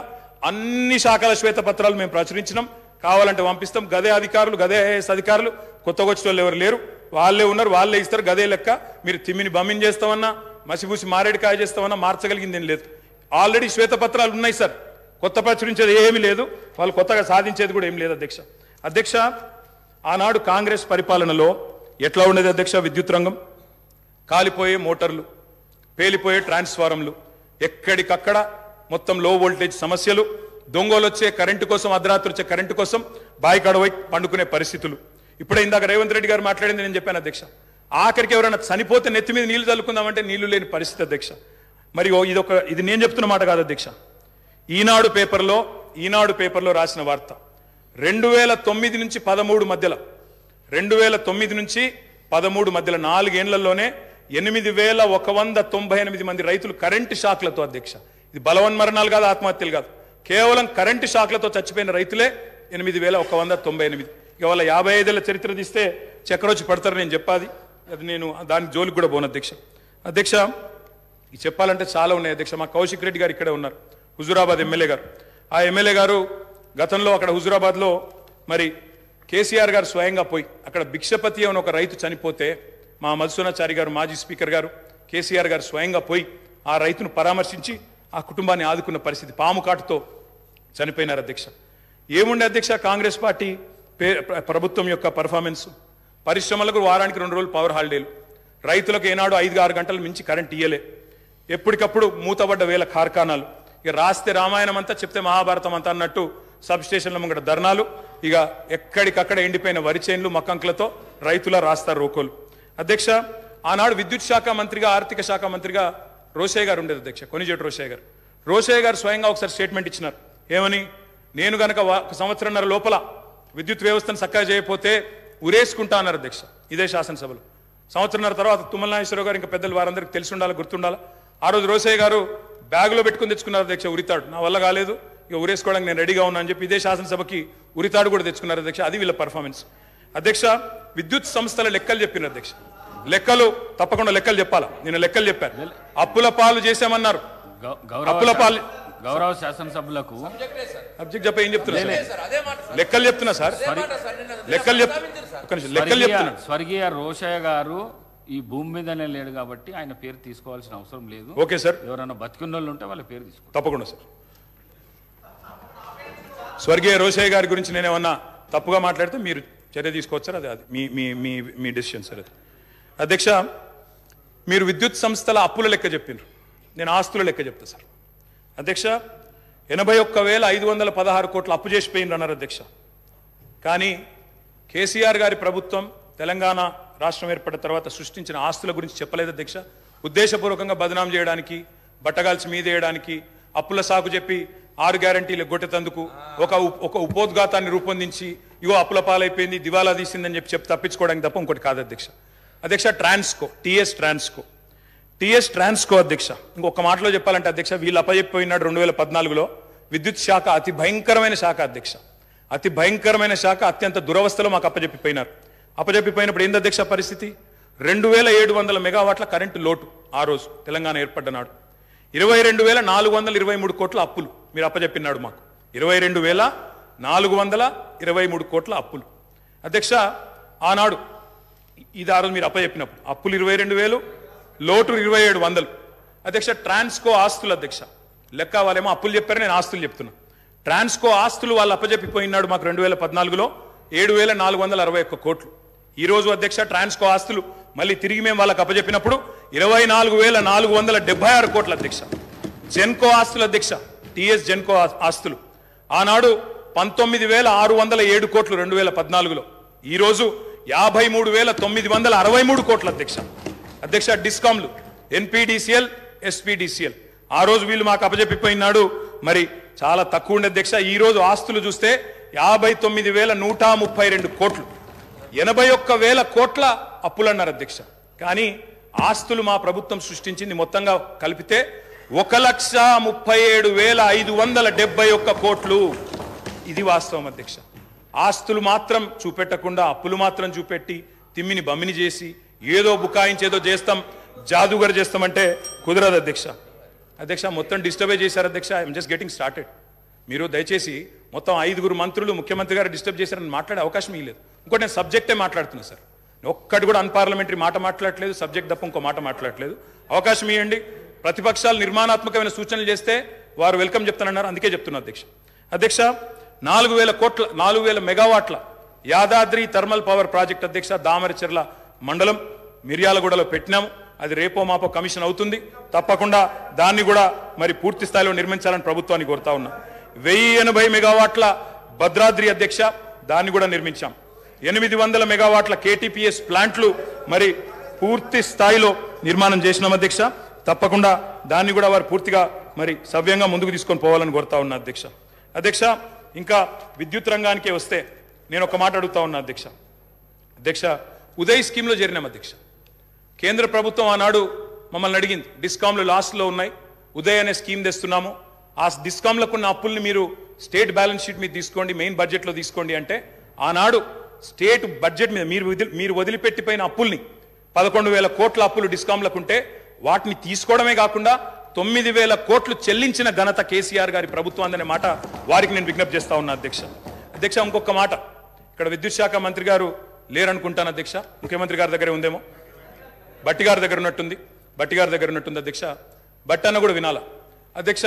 అన్ని శాఖల శ్వేతపత్రాలు మేము ప్రచురించినాం. కావాలంటే పంపిస్తాం. గదే అధికారులు, గదే ఐఏఎస్ అధికారులు, కొత్తగా వచ్చిన వాళ్ళు ఎవరు లేరు, వాళ్ళే ఉన్నారు, వాళ్ళే ఇస్తారు. గదే లెక్క. మీరు తిమ్మిని బమ్మిని చేస్తామన్నా, మసిపూసి మారేడుకాయ చేస్తామన్నా మార్చగలిగింది ఏం లేదు. ఆల్రెడీ శ్వేతపత్రాలు ఉన్నాయి సార్. కొత్త ప్రచురించేది ఏమీ లేదు, వాళ్ళు కొత్తగా సాధించేది కూడా ఏం లేదు అధ్యక్ష. అధ్యక్ష ఆనాడు కాంగ్రెస్ పరిపాలనలో ఎట్లా ఉండేది అధ్యక్ష? విద్యుత్ రంగం కాలిపోయే మోటార్లు, పేలిపోయే ట్రాన్స్ఫారంలు, ఎక్కడికక్కడ మొత్తం లో వోల్టేజ్ సమస్యలు, దొంగలు వచ్చే కరెంటు కోసం, అర్ధరాత్రి వచ్చే కరెంటు కోసం బాయికాడవై పండుకునే పరిస్థితులు. ఇప్పుడే ఇందాక రేవంత్ రెడ్డి గారు మాట్లాడింది నేను చెప్పాను అధ్యక్ష. ఆఖరికి ఎవరైనా చనిపోతే నెత్తి మీద నీళ్లు చల్లుకుందామంటే నీళ్లు లేని పరిస్థితి అధ్యక్ష. మరి ఇది నేను చెప్తున్న మాట కాదు అధ్యక్ష. ఈనాడు పేపర్లో రాసిన వార్త 2009 నుంచి 13 మధ్యలో 2009 నుంచి 13 మధ్యలో 4 ఏళ్లలోనే 8198 మంది రైతులు కరెంటు షాక్లతో అధ్యక్ష. ఇది బలవన్మరణాలు కాదు, ఆత్మహత్యలు కాదు, కేవలం కరెంటు షాక్లతో చచ్చిపోయిన రైతులే 8198. ఇక వాళ్ళ 55 ఏళ్ల చరిత్ర తీస్తే చక్రొచ్చి పడతారు. నేను చెప్పాది అది, నేను దానికి జోలికి కూడా పోను అధ్యక్ష. అధ్యక్ష ఇది చెప్పాలంటే చాలా ఉన్నాయి అధ్యక్ష. మా కౌశిక్ రెడ్డి గారు ఇక్కడే ఉన్నారు, హుజూరాబాద్ ఎమ్మెల్యే గారు. ఆ ఎమ్మెల్యే గారు గతంలో అక్కడ హుజూరాబాద్లో మరి కేసీఆర్ గారు స్వయంగా పోయి అక్కడ భిక్షపతి అని ఒక రైతు చనిపోతే మా మధుసూనాచారి గారు, మాజీ స్పీకర్ గారు, కేసీఆర్ గారు స్వయంగా పోయి ఆ రైతును పరామర్శించి ఆ కుటుంబాన్ని ఆదుకున్న పరిస్థితి. పాము కాటుతో చనిపోయినారు అధ్యక్ష. ఏముండే అధ్యక్ష కాంగ్రెస్ పార్టీ ప్రభుత్వం యొక్క పర్ఫార్మెన్స్? పరిశ్రమలకు వారానికి 2 రోజులు పవర్ హాలిడేలు, రైతులకు ఏనాడు 5-6 గంటలు మించి కరెంట్ ఇయ్యలే, ఎప్పటికప్పుడు మూతబడ్డ వేల కార్ఖానాలు, ఇక రాస్తే రామాయణం అంతా చెప్తే మహాభారతం అంతా అన్నట్టు సబ్ స్టేషన్ల ముంగట ధర్నాలు, ఇక ఎక్కడికక్కడ ఎండిపోయిన వరి చేన్లు మక్కంకులతో రైతుల రాస్తారు రోకోలు. అధ్యక్ష ఆనాడు విద్యుత్ శాఖ మంత్రిగా, ఆర్థిక శాఖ మంత్రిగా రోషయ్య గారు ఉండేది అధ్యక్ష, కొనిజేటి రోషయ్య గారు స్వయంగా ఒకసారి స్టేట్మెంట్ ఇచ్చినారు. ఏమని? నేను గనక 1 సంవత్సరంన్నర లోపల విద్యుత్ వ్యవస్థను చక్కగా చేయకపోతే ఉరేసుకుంటా అన్నారు అధ్యక్ష. ఇదే శాసనసభలో. సంవత్సరంన్నర తర్వాత తుమ్మల నాగేశ్వరరావు గారు ఇంకా పెద్దలు వారందరికీ తెలిసి ఉండాలి, గుర్తుండాలి. ఆ రోజు రోషయ్య గారు బ్యాగులో పెట్టుకుని తెచ్చుకున్నారు అధ్యక్ష ఉరితాడు. నా వల్ల కాలేదు, ఇక ఉరేసుకోవడానికి నేను రెడీగా ఉన్నా అని చెప్పి ఇదే శాసనసభకి ఉరితాడు కూడా తెచ్చుకున్నారు అధ్యక్ష. అది వీళ్ళ పర్ఫార్మెన్స్ అధ్యక్ష. విద్యుత్ సంస్థల లెక్కలు చెప్పినారు అధ్యక్ష. లెక్కలు తప్పకుండా లెక్కలు చెప్పాలా? నేను లెక్కలు చెప్పాను. అప్పుల పాలు చేశామన్నారు. అప్పుల పాలు గౌరవ శాసనసభ్యులకు సబ్జెక్ట్ చెప్ప ఏం చెప్తున్నా? లెక్కలు చెప్తున్నా సార్, లెక్కలు చెప్తున్నా. స్వర్గీయ రోషయ్య గారు ఈ భూమి మీదనే లేడు కాబట్టి ఆయన పేరు తీసుకోవాల్సిన అవసరం లేదు. Okay sir. ఎవరైనా బతికున్న వాళ్ళు ఉంటే వాళ్ళ పేరు తీసుకో. తప్పకుండా సార్. స్వర్గీయ రోషయ్య గారి గురించి నేనేమన్నా తప్పుగా మాట్లాడితే మీరు చర్య తీసుకోవచ్చు సార్. అది మీ డెసిషన్ సార్. అది అధ్యక్ష మీరు విద్యుత్ సంస్థల అప్పుల లెక్క చెప్పిండ్రు, నేను ఆస్తుల లెక్క చెప్తా సార్. అధ్యక్ష 81,516 కోట్ల అప్పు చేసిపోయిండ్రు అన్నారు అధ్యక్ష. కానీ కేసీఆర్ గారి ప్రభుత్వం తెలంగాణ రాష్ట్రం ఏర్పడిన తర్వాత సృష్టించిన ఆస్తుల గురించి చెప్పలేదు అధ్యక్ష. ఉద్దేశపూర్వకంగా బదనాం చేయడానికి, బట్టగాల్చి మీదేయడానికి, అప్పుల సాకు చెప్పి 6 గ్యారంటీలు గొట్టెతందుకు ఒక ఉపోద్ఘాతాన్ని రూపొందించి ఇగో అప్పుల పాలైపోయింది, దివాలా తీసిందని చెప్పి తప్పించుకోవడానికి తప్ప ఇంకోటి కాదు అధ్యక్ష. అధ్యక్ష టీఎస్ ట్రాన్స్కో అధ్యక్ష, ఇంకొక మాటలో చెప్పాలంటే అధ్యక్ష, వీళ్ళు అప్పచెప్పిపోయినాడు 2014లో. విద్యుత్ శాఖ అతి భయంకరమైన శాఖ అధ్యక్ష, అతి భయంకరమైన శాఖ. అత్యంత దురవస్థలో మాకు అప్పచెప్పిపోయినారు. అప్పచెప్పిపోయినప్పుడు ఏంది అధ్యక్ష పరిస్థితి? 2700 మెగావాట్ల కరెంటు లోటు ఆ రోజు తెలంగాణ ఏర్పడ్డ నాడు. 22,423 కోట్ల అప్పులు మీరు అప్పచెప్పినాడు మాకు. 22,423 కోట్ల అప్పులు. అధ్యక్ష, ఆనాడు ఇది ఆ రోజు మీరు అప్పచెప్పినప్పుడు అప్పులు 22,000, లోటు 2,700. అధ్యక్ష, ట్రాన్స్కో ఆస్తులు అధ్యక్ష లెక్క వాళ్ళేమో అప్పులు చెప్పారు, నేను ఆస్తులు చెప్తున్నా. ట్రాన్స్కో ఆస్తులు వాళ్ళు అప్పచెప్పిపోయినాడు మాకు 2014లో 7,461 కోట్లు. ఈ రోజు అధ్యక్ష ట్రాన్స్కో ఆస్తులు మళ్ళీ తిరిగి మేము వాళ్ళకి అప్పచెప్పినప్పుడు 24,476 కోట్ల అధ్యక్ష. జెన్కో ఆస్తులు అధ్యక్ష, టిఎస్ జెన్కో ఆస్తులు ఆనాడు 19,607 కోట్లు 2014లో, ఈ రోజు 53,963 కోట్ల అధ్యక్ష. అధ్యక్ష, డిస్కామ్లు ఎన్పిడిసిఎల్, ఎస్పీడిసిఎల్ ఆ రోజు వీళ్ళు మాకు అప్పచెప్పిపోయినాడు మరి చాలా తక్కువ ఉండే అధ్యక్ష. ఈ రోజు ఆస్తులు చూస్తే 59,132 కోట్లు, 81,000 కోట్ల అప్పులు అన్నారు అధ్యక్ష. కానీ ఆస్తులు మా ప్రభుత్వం సృష్టించింది మొత్తంగా కలిపితే 1,37,571 కోట్లు. ఇది వాస్తవం అధ్యక్ష. ఆస్తులు మాత్రం చూపెట్టకుండా అప్పులు మాత్రం చూపెట్టి తిమ్మిని బమ్మిని చేసి ఏదో బుకాయించేదో చేస్తాం, జాదుగర్ చేస్తామంటే కుదరదు అధ్యక్ష. అధ్యక్ష, మొత్తం డిస్టర్బే చేశారు అధ్యక్ష. I'm just getting started. మీరు దయచేసి మొత్తం 5 మంత్రులు ముఖ్యమంత్రి గారు డిస్టర్బ్ చేశారని మాట్లాడే అవకాశం ఇవ్వలేదు. ఇంకోటి నేను సబ్జెక్టే మాట్లాడుతున్నా సార్, ఒక్కటి కూడా అన్పార్లమెంటరీ మాట మాట్లాడలేదు, సబ్జెక్ట్ తప్ప ఇంకో మాట మాట్లాడలేదు. అవకాశం ఇవ్వండి. ప్రతిపక్షాలు నిర్మాణాత్మకమైన సూచనలు చేస్తే వారు వెల్కమ్ చెప్తానన్నారు, అందుకే చెప్తున్నా అధ్యక్ష. అధ్యక్ష, 4,000 మెగావాట్ల యాదాద్రి థర్మల్ పవర్ ప్రాజెక్ట్ అధ్యక్ష దామరచెర్ల మండలం మిర్యాలగూడలో పెట్టినాము. అది రేపో మాపో కమిషన్ అవుతుంది. తప్పకుండా దాన్ని కూడా మరి పూర్తి స్థాయిలో నిర్మించాలని ప్రభుత్వాన్ని కోరుతా ఉన్నా. 1,080 మెగావాట్ల భద్రాద్రి అధ్యక్ష, దాన్ని కూడా నిర్మించాం. 800 మెగావాట్ల కేటీపీఎస్ ప్లాంట్లు మరి పూర్తి స్థాయిలో నిర్మాణం చేసినాం అధ్యక్ష. తప్పకుండా దాన్ని కూడా వారు పూర్తిగా మరి సవ్యంగా ముందుకు తీసుకొని పోవాలని కోరుతా ఉన్నా అధ్యక్ష. అధ్యక్ష, ఇంకా విద్యుత్ రంగానికే వస్తే నేను ఒక మాట అడుగుతా ఉన్నా అధ్యక్ష. అధ్యక్ష, ఉదయ్ స్కీమ్లో చేరినాం అధ్యక్ష. కేంద్ర ప్రభుత్వం ఆనాడు మమ్మల్ని అడిగింది, డిస్కామ్లు లాస్ట్లో ఉన్నాయి, ఉదయ్ అనే స్కీమ్ తెస్తున్నాము, ఆ డిస్కామ్లకు ఉన్న అప్పుల్ని మీరు స్టేట్ బ్యాలెన్స్ షీట్ మీద తీసుకోండి, మెయిన్ బడ్జెట్లో తీసుకోండి అంటే ఆనాడు స్టేట్ బడ్జెట్ మీద మీరు వదిలిపెట్టిపోయిన అప్పుల్ని 11,000 కోట్ల అప్పులు డిస్కామ్లకు ఉంటే వాటిని తీసుకోవడమే కాకుండా 9,000 కోట్లు చెల్లించిన ఘనత కేసీఆర్ గారి ప్రభుత్వం అనే మాట వారికి నేను విజ్ఞప్తి చేస్తా ఉన్నా అధ్యక్ష. అధ్యక్ష, ఇంకొక మాట, ఇక్కడ విద్యుత్ శాఖ మంత్రి గారు లేరనుకుంటాను అధ్యక్ష, ముఖ్యమంత్రి గారి దగ్గరే ఉందేమో, బట్టి గారి దగ్గర ఉన్నట్టుంది అధ్యక్ష. బట్టి అన్న కూడా వినాలా అధ్యక్ష.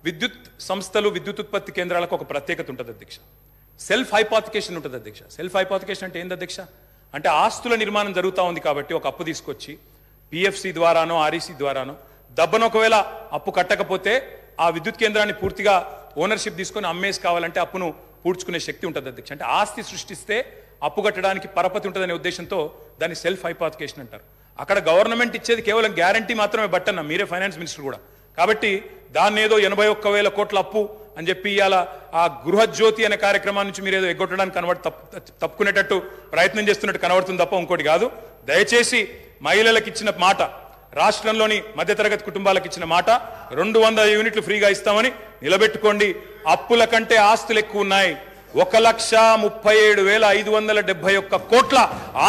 విద్యుత్ సంస్థలు, విద్యుత్ ఉత్పత్తి కేంద్రాలకు ఒక ప్రత్యేకత ఉంటుంది అధ్యక్ష. సెల్ఫ్ హైపోతికేషన్ ఉంటుంది అధ్యక్ష. సెల్ఫ్ హైపోతికేషన్ అంటే ఏంది అధ్యక్ష? అంటే ఆస్తుల నిర్మాణం జరుగుతూ ఉంది కాబట్టి ఒక అప్పు తీసుకొచ్చి పిఎఫ్సి ద్వారానో ఆర్ఈసి ద్వారానో దబ్బను ఒకవేళ అప్పు కట్టకపోతే ఆ విద్యుత్ కేంద్రాన్ని పూర్తిగా ఓనర్షిప్ తీసుకొని అమ్మేసి కావాలంటే అప్పును పూడ్చుకునే శక్తి ఉంటుంది అధ్యక్ష. అంటే ఆస్తి సృష్టిస్తే అప్పు కట్టడానికి పరపతి ఉంటుందనే ఉద్దేశంతో దాన్ని సెల్ఫ్ హైపోతికేషన్ అంటారు. అక్కడ గవర్నమెంట్ ఇచ్చేది కేవలం గ్యారంటీ మాత్రమే బట్టన్న, మీరే ఫైనాన్స్ మినిస్టర్ కూడా. కాబట్టి దాన్ని ఏదో 81,000 కోట్ల అప్పు అని చెప్పి ఇవాళ ఆ గృహజ్యోతి అనే కార్యక్రమాన్ని నుంచి మీరు ఏదో ఎగ్గొట్టడానికి తప్పుకునేటట్టు ప్రయత్నం చేస్తున్నట్టు కనబడుతుంది తప్ప ఇంకోటి కాదు. దయచేసి మహిళలకు ఇచ్చిన మాట, రాష్ట్రంలోని మధ్యతరగతి కుటుంబాలకు ఇచ్చిన మాట 200 యూనిట్లు ఫ్రీగా ఇస్తామని నిలబెట్టుకోండి. అప్పుల కంటే ఆస్తులు ఎక్కువ ఉన్నాయి. 1,37,571 కోట్ల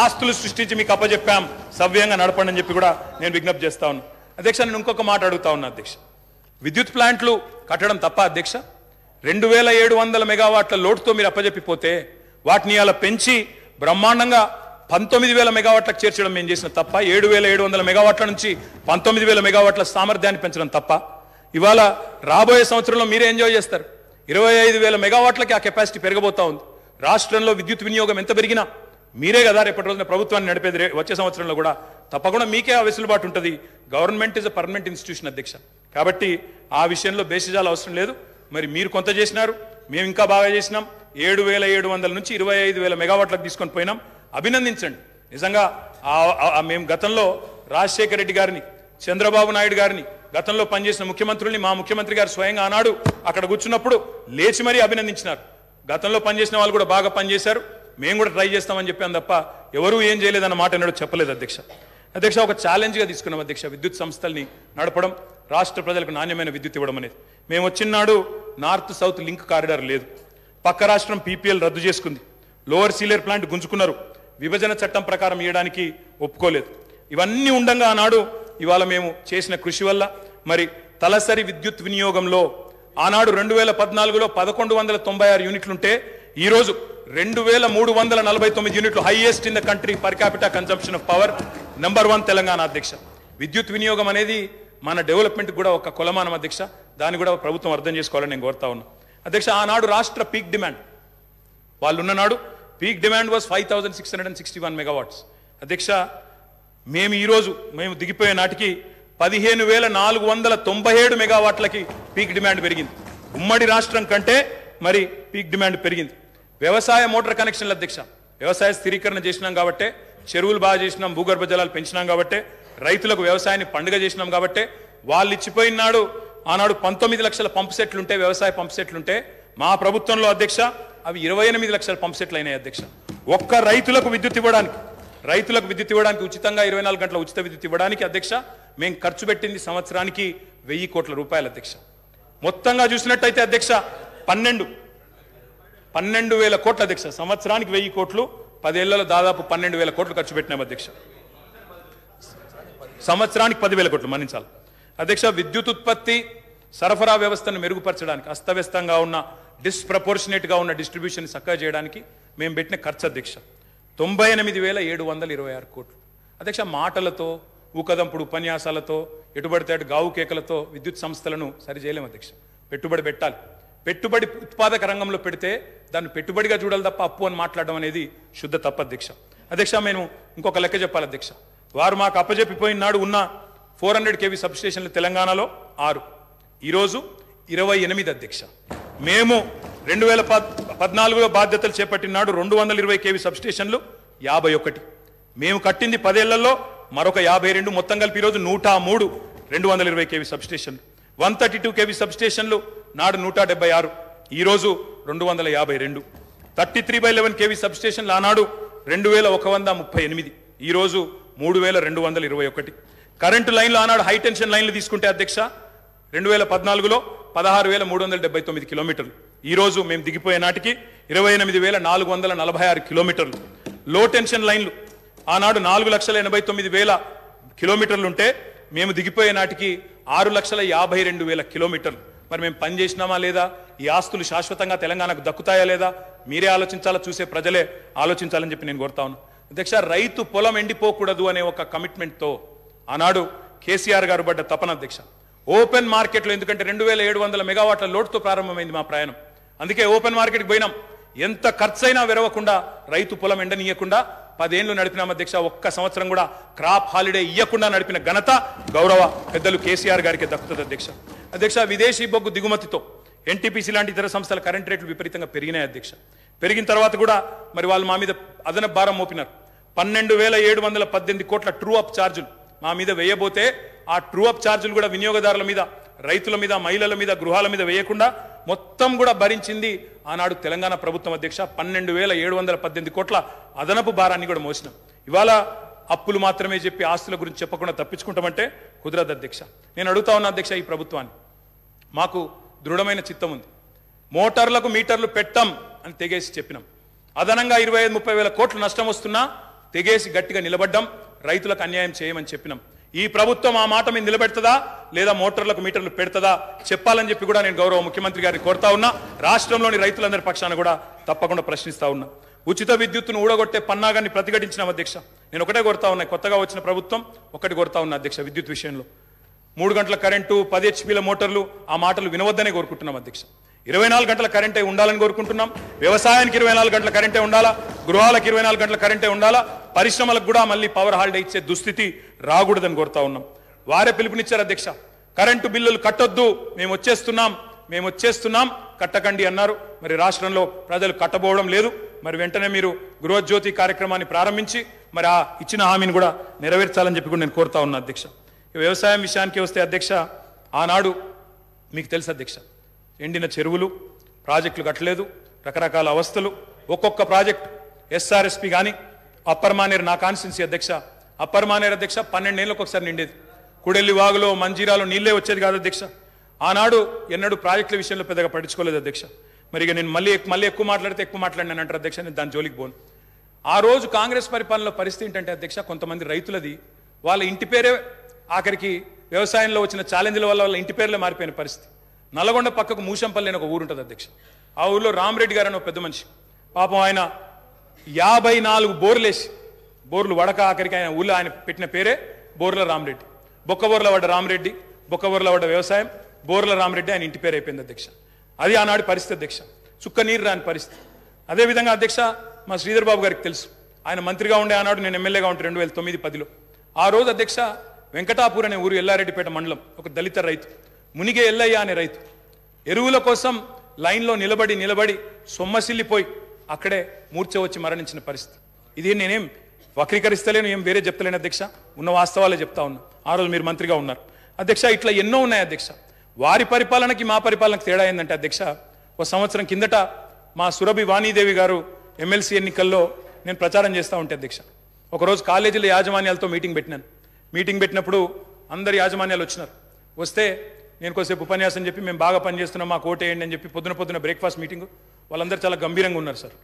ఆస్తులు సృష్టించి మీకు అప్పచెప్పాం, సవ్యంగా నడపండి అని చెప్పి కూడా నేను విజ్ఞప్తి చేస్తా ఉన్నా అధ్యక్ష. నేను ఇంకొక మాట అడుగుతా ఉన్నా అధ్యక్ష. విద్యుత్ ప్లాంట్లు కట్టడం తప్ప అధ్యక్ష? 2,700 మెగావాట్ల లోటుతో మీరు అప్పచెప్పిపోతే వాటిని అలా పెంచి బ్రహ్మాండంగా 19,000 మెగావాట్లకు చేర్చడం మేము చేసిన తప్ప? 7,700 మెగావాట్ల నుంచి 19,000 మెగావాట్ల సామర్థ్యాన్ని పెంచడం తప్ప? ఇవాళ రాబోయే సంవత్సరంలో మీరే ఎంజాయ్ చేస్తారు. 25,000 మెగావాట్లకి ఆ కెపాసిటీ పెరగబోతా ఉంది. రాష్ట్రంలో విద్యుత్ వినియోగం ఎంత పెరిగినా మీరే కదా రేపటి రోజున ప్రభుత్వాన్ని నడిపేది. వచ్చే సంవత్సరంలో కూడా తప్పకుండా మీకే ఆ వెసులుబాటు ఉంటుంది. Government is a permanent institution అధ్యక్ష. కాబట్టి ఆ విషయంలో బేసిజాలు అవసరం లేదు. మరి మీరు కొంత చేసినారు, మేము ఇంకా బాగా చేసినాం. 7,700 నుంచి 25,000 మెగావాట్లకు తీసుకొని పోయినాం. అభినందించండి. నిజంగా మేము గతంలో రాజశేఖర రెడ్డి గారిని, చంద్రబాబు నాయుడు గారిని, గతంలో పనిచేసిన ముఖ్యమంత్రుల్ని మా ముఖ్యమంత్రి గారు స్వయంగా ఆనాడు అక్కడ కూర్చున్నప్పుడు లేచి మరీ అభినందించినారు. గతంలో పనిచేసిన వాళ్ళు కూడా బాగా పనిచేశారు, మేము కూడా ట్రై చేస్తామని చెప్పాం తప్ప ఎవరూ ఏం చేయలేదన్న మాట ఎన్నడూ చెప్పలేదు అధ్యక్ష. అధ్యక్ష, ఒక ఛాలెంజ్గా తీసుకున్నాం అధ్యక్ష విద్యుత్ సంస్థల్ని నడపడం, రాష్ట్ర ప్రజలకు నాణ్యమైన విద్యుత్ ఇవ్వడం అనేది. మేము వచ్చినాడు నార్త్ సౌత్ లింక్ కారిడార్ లేదు, పక్క రాష్ట్రం పీపీఎల్ రద్దు చేసుకుంది, లోవర్ సీలేర్ ప్లాంట్ గుంజుకున్నారు, విభజన చట్టం ప్రకారం ఇవ్వడానికి ఒప్పుకోలేదు. ఇవన్నీ ఉండగా ఆనాడు ఇవాళ మేము చేసిన కృషి వల్ల మరి తలసరి విద్యుత్ వినియోగంలో ఆనాడు 2014లో 1196 యూనిట్లుంటే ఈరోజు 2349 యూనిట్లు, highest in the country per capita consumption of power, number 1 Telangana అధ్యక్ష. విద్యుత్ వినియోగం అనేది మన డెవలప్మెంట్ కూడా ఒక కొలమానం అధ్యక్ష. దాన్ని కూడా ప్రభుత్వం అర్థం చేసుకోవాలని నేను కోరుతా ఉన్నా అధ్యక్ష. ఆనాడు రాష్ట్ర పీక్ డిమాండ్ వాళ్ళు ఉన్ననాడు పీక్ డిమాండ్ వాజ్ 5661 మెగావాట్స్ అధ్యక్ష. మేము దిగిపోయే నాటికి 15497 మెగావాట్లకి పీక్ డిమాండ్ పెరిగింది. ఉమ్మడి రాష్ట్రం కంటే మరి పీక్ డిమాండ్ పెరిగింది. వ్యవసాయ మోటార్ కనెక్షన్ల అధ్యక్ష, వ్యవసాయ స్థిరీకరణ చేసినాం కాబట్టే, చెరువులు బాగా చేసినాం, భూగర్భ జలాలు పెంచినాం కాబట్టే, రైతులకు వ్యవసాయాన్ని పండుగ చేసినాం కాబట్టే వాళ్ళు ఇచ్చిపోయినాడు. ఆనాడు 19 లక్షల పంప్ సెట్లుంటే, వ్యవసాయ పంప్ సెట్లుంటే, మా ప్రభుత్వంలో అధ్యక్ష అవి 28 లక్షల పంప్ సెట్లు అయినాయి అధ్యక్ష. ఒక్క రైతులకు విద్యుత్ ఇవ్వడానికి ఉచితంగా 24 గంటల ఉచిత విద్యుత్ ఇవ్వడానికి అధ్యక్ష మేము ఖర్చు పెట్టింది సంవత్సరానికి 1000 కోట్ల రూపాయలు అధ్యక్ష. మొత్తంగా చూసినట్టయితే అధ్యక్ష 12,000 కోట్ల అధ్యక్ష. సంవత్సరానికి 1000 కోట్లు, 10 ఏళ్లలో దాదాపు 12,000 కోట్లు ఖర్చు పెట్టినాం అధ్యక్ష. సంవత్సరానికి 10,000 కోట్లు మన్నించాలి అధ్యక్ష. విద్యుత్ ఉత్పత్తి సరఫరా వ్యవస్థను మెరుగుపరచడానికి, అస్తవ్యస్తంగా ఉన్న డిస్ప్రపోర్షనేట్గా ఉన్న డిస్ట్రిబ్యూషన్ చక్కగా చేయడానికి మేము పెట్టిన ఖర్చు అధ్యక్ష 98,726 కోట్లు అధ్యక్ష. మాటలతో, ఊకదంపుడు ఉపన్యాసాలతో, ఎటుబడితే అటు గావు కేకలతో విద్యుత్ సంస్థలను సరి చేయలేము అధ్యక్ష. పెట్టుబడి పెట్టాలి. పెట్టుబడి ఉత్పాదక రంగంలో పెడితే దాన్ని పెట్టుబడిగా చూడాలి తప్ప అప్పు అని మాట్లాడడం అనేది శుద్ధ తప్పు అధ్యక్ష. అధ్యక్ష మేము ఇంకొక లెక్క చెప్పాలి అధ్యక్ష. వారు మాకు అప్పజెప్పిపోయిన నాడు ఉన్న 400 kV సబ్స్టేషన్లు తెలంగాణలో 6, ఈరోజు 28 అధ్యక్ష. మేము 2014లో బాధ్యతలు చేపట్టిన నాడు 220 kV సబ్స్టేషన్లు 51. మేము కట్టింది 10 ఏళ్లలో మరొక 52, మొత్తం కలిపి ఈరోజు 103 220 kV సబ్స్టేషన్లు. 132 kV సబ్స్టేషన్లు నాడు 176, ఈరోజు 252. 33/11 kV సబ్స్టేషన్లు ఆనాడు 2138, ఈరోజు 3221. కరెంటు లైన్లు ఆనాడు హై టెన్షన్ లైన్లు తీసుకుంటే అధ్యక్ష 2014లో 16,379 కిలోమీటర్లు, ఈరోజు మేము దిగిపోయే నాటికి 28,446 కిలోమీటర్లు. లో టెన్షన్ లైన్లు ఆనాడు 4,89,000 కిలోమీటర్లు ఉంటే మేము దిగిపోయే నాటికి 6,52,000 కిలోమీటర్లు. మరి మేము పని చేసినామా లేదా? ఈ ఆస్తులు శాశ్వతంగా తెలంగాణకు దక్కుతాయా లేదా? మీరే ఆలోచించాలా, చూసే ప్రజలే ఆలోచించాలని చెప్పి నేను కోరుతా ఉన్నాను అధ్యక్ష. రైతు పొలం ఎండిపోకూడదు అనే ఒక కమిట్మెంట్తో ఆనాడు కేసీఆర్ గారు పడ్డ తపన అధ్యక్ష. ఓపెన్ మార్కెట్లో, ఎందుకంటే 2,700 మెగావాట్ల లోడ్తో ప్రారంభమైంది మా ప్రయాణం, అందుకే ఓపెన్ మార్కెట్కి పోయినాం. ఎంత ఖర్చైనా విరవకుండా, రైతు పొలం ఎండనీయకుండా 10 ఏళ్లు నడిపినాం అధ్యక్ష. ఒక్క సంవత్సరం కూడా క్రాప్ హాలిడే ఇవ్వకుండా నడిపిన ఘనత గౌరవ పెద్దలు కేసీఆర్ గారికి దక్కుతుంది అధ్యక్ష. అధ్యక్ష విదేశీ బొగ్గు దిగుమతితో ఎన్టీపీసీ లాంటి ఇతర సంస్థల కరెంట్ రేట్లు విపరీతంగా పెరిగినాయి అధ్యక్ష. పెరిగిన తర్వాత కూడా మరి వాళ్ళు మా మీద అదనపు భారం మోపినారు. 12,718 కోట్ల ట్రూ అప్ ఛార్జీలు మా మీద వేయబోతే ఆ ట్రూ అప్ ఛార్జీలు కూడా వినియోగదారుల మీద, రైతుల మీద, మహిళల మీద, గృహాల మీద వేయకుండా మొత్తం కూడా భరించింది ఆనాడు తెలంగాణ ప్రభుత్వం అధ్యక్ష. 12,718 కోట్ల అదనపు భారాన్ని కూడా మోసినాం. ఇవాళ అప్పులు మాత్రమే చెప్పి ఆస్తుల గురించి చెప్పకుండా తప్పించుకుంటామంటే కుదరదు అధ్యక్ష. నేను అడుగుతా ఉన్నా అధ్యక్ష, ఈ ప్రభుత్వాన్ని మాకు దృఢమైన చిత్తం ఉంది. మోటార్లకు మీటర్లు పెట్టం అని తెగేసి చెప్పినాం. అదనంగా 25-30 వేల కోట్లు నష్టం వస్తున్నా తెగేసి గట్టిగా నిలబడ్డం. రైతులకు అన్యాయం చేయమని చెప్పినాం. ఈ ప్రభుత్వం ఆ మాట మీద నిలబెడుతుందా లేదా మోటార్లకు మీటర్లు పెడుతుందా చెప్పాలని చెప్పి కూడా నేను గౌరవ ముఖ్యమంత్రి గారిని కోరుతా ఉన్నా. రాష్ట్రంలోని రైతులందరి పక్షాన కూడా తప్పకుండా ప్రశ్నిస్తా ఉన్నా. ఉచిత విద్యుత్తును ఊడగొట్టే పన్నాగాన్ని ప్రతిఘటించినాం అధ్యక్ష. నేను ఒకటే కోరుతా ఉన్నా, కొత్తగా వచ్చిన ప్రభుత్వం ఒకటి కోరుతా ఉన్నా అధ్యక్ష, విద్యుత్ విషయంలో 3 గంటల కరెంటు, 10 HPల మోటార్లు, ఆ మాటలు వినవద్దనే కోరుకుంటున్నాం అధ్యక్ష. 24 గంటల కరెంటే ఉండాలని కోరుకుంటున్నాం. వ్యవసాయానికి 24 గంటల కరెంటే ఉండాలా, గృహాలకు 24 గంటల కరెంటే ఉండాలా, పరిశ్రమలకు కూడా మళ్ళీ పవర్ హాలిడే ఇచ్చే దుస్థితి రాకూడదని కోరుతా ఉన్నాం. వారే పిలుపునిచ్చారు అధ్యక్ష, కరెంటు బిల్లులు కట్టొద్దు, మేము వచ్చేస్తున్నాం కట్టకండి అన్నారు. మరి రాష్ట్రంలో ప్రజలు కట్టబోవడం లేదు. మరి వెంటనే మీరు గృహజ్యోతి కార్యక్రమాన్ని ప్రారంభించి మరి ఆ ఇచ్చిన హామీని కూడా నెరవేర్చాలని చెప్పి కూడా నేను కోరుతా ఉన్నా అధ్యక్ష. వ్యవసాయం విషయానికి వస్తే అధ్యక్ష, ఆనాడు మీకు తెలుసు అధ్యక్ష, ఎండిన చెరువులు, ప్రాజెక్టులు కట్టలేదు, రకరకాల అవస్థలు. ఒక్కొక్క ప్రాజెక్టు ఎస్ఆర్ఎస్పి కానీ అప్పర్ మానేరు, నా కాన్స్టిట్యున్సీ అధ్యక్ష, అప్పర్ మానేరు అధ్యక్ష 12 ఏళ్ళకి ఒకసారి నిండేది. కుడెల్లి వాగులో, మంజీరాలో నీళ్ళే వచ్చేది కాదు అధ్యక్ష. ఆనాడు ఎన్నడూ ప్రాజెక్టుల విషయంలో పెద్దగా పట్టించుకోలేదు అధ్యక్ష. మరి ఇక నేను మళ్ళీ ఎక్కువ మాట్లాడినాను అంటారు అధ్యక్ష, నేను దాని జోలికి పోను. ఆ రోజు కాంగ్రెస్ పరిపాలనలో పరిస్థితి ఏంటంటే అధ్యక్ష, కొంతమంది రైతులది వాళ్ళ ఇంటి పేరే ఆఖరికి వ్యవసాయంలో వచ్చిన ఛాలెంజ్ల వల్ల వాళ్ళ ఇంటి పేర్లే మారిపోయిన పరిస్థితి. నల్గొండ పక్కకు మూషంపల్లి అని ఒక ఊరు ఉంటుంది అధ్యక్ష. ఆ ఊళ్ళో రామరెడ్డి గారు అని ఒక పెద్ద మనిషి, పాపం ఆయన 54 బోర్లేసి, బోర్లు వడక ఆఖరికి ఆయన ఊళ్ళో ఆయన పెట్టిన పేరే బోర్ల రామరెడ్డి. బొక్కబోర్ల పడ్డ రామరెడ్డి, బొక్కబోర్ల పడ్డ వ్యవసాయం, బోర్ల రామరెడ్డి ఆయన ఇంటి పేరు అయిపోయింది అధ్యక్ష. అది ఆనాడు పరిస్థితి అధ్యక్ష, చుక్క నీరు రాని పరిస్థితి. అదేవిధంగా అధ్యక్ష మా శ్రీధర్ బాబు గారికి తెలుసు, ఆయన మంత్రిగా ఉండే ఆనాడు, నేను ఎమ్మెల్యేగా ఉంటే 2009-10లో. ఆ రోజు అధ్యక్ష వెంకటాపూర్ అనే ఊరు ఎల్లారెడ్డిపేట మండలం, ఒక దళిత రైతు మునిగే ఎల్లయ్య అనే రైతు ఎరువుల కోసం లైన్లో నిలబడి సొమ్మసిల్లిపోయి అక్కడే మూర్ఛ వచ్చి మరణించిన పరిస్థితి. ఇది నేనేం వక్రీకరిస్తలేను, ఏం వేరే చెప్తలేను అధ్యక్ష, ఉన్న వాస్తవాలే చెప్తా ఉన్నా. ఆ రోజు మీరు మంత్రిగా ఉన్నారు అధ్యక్ష. ఇట్లా ఎన్నో ఉన్నాయి అధ్యక్ష. వారి పరిపాలనకి మా పరిపాలనకి తేడా ఏంటంటే అధ్యక్ష, ఒక సంవత్సరం కిందట మా సురభి వాణీదేవి గారు ఎమ్మెల్సీ ఎన్నికల్లో నేను ప్రచారం చేస్తూ ఉంటే అధ్యక్ష, ఒకరోజు కాలేజీల యాజమాన్యాలతో మీటింగ్ పెట్టినాను. మీటింగ్ పెట్టినప్పుడు అందరు యాజమాన్యాలు వచ్చినారు. వస్తే నేను కొద్దిసేపు ఉపన్యాసం చెప్పి మేము బాగా పనిచేస్తున్నాం మాకు ఓటేయండి అని చెప్పి పొద్దున బ్రేక్ఫాస్ట్ మీటింగ్, వాళ్ళందరూ చాలా గంభీరంగా ఉన్నారు సార్.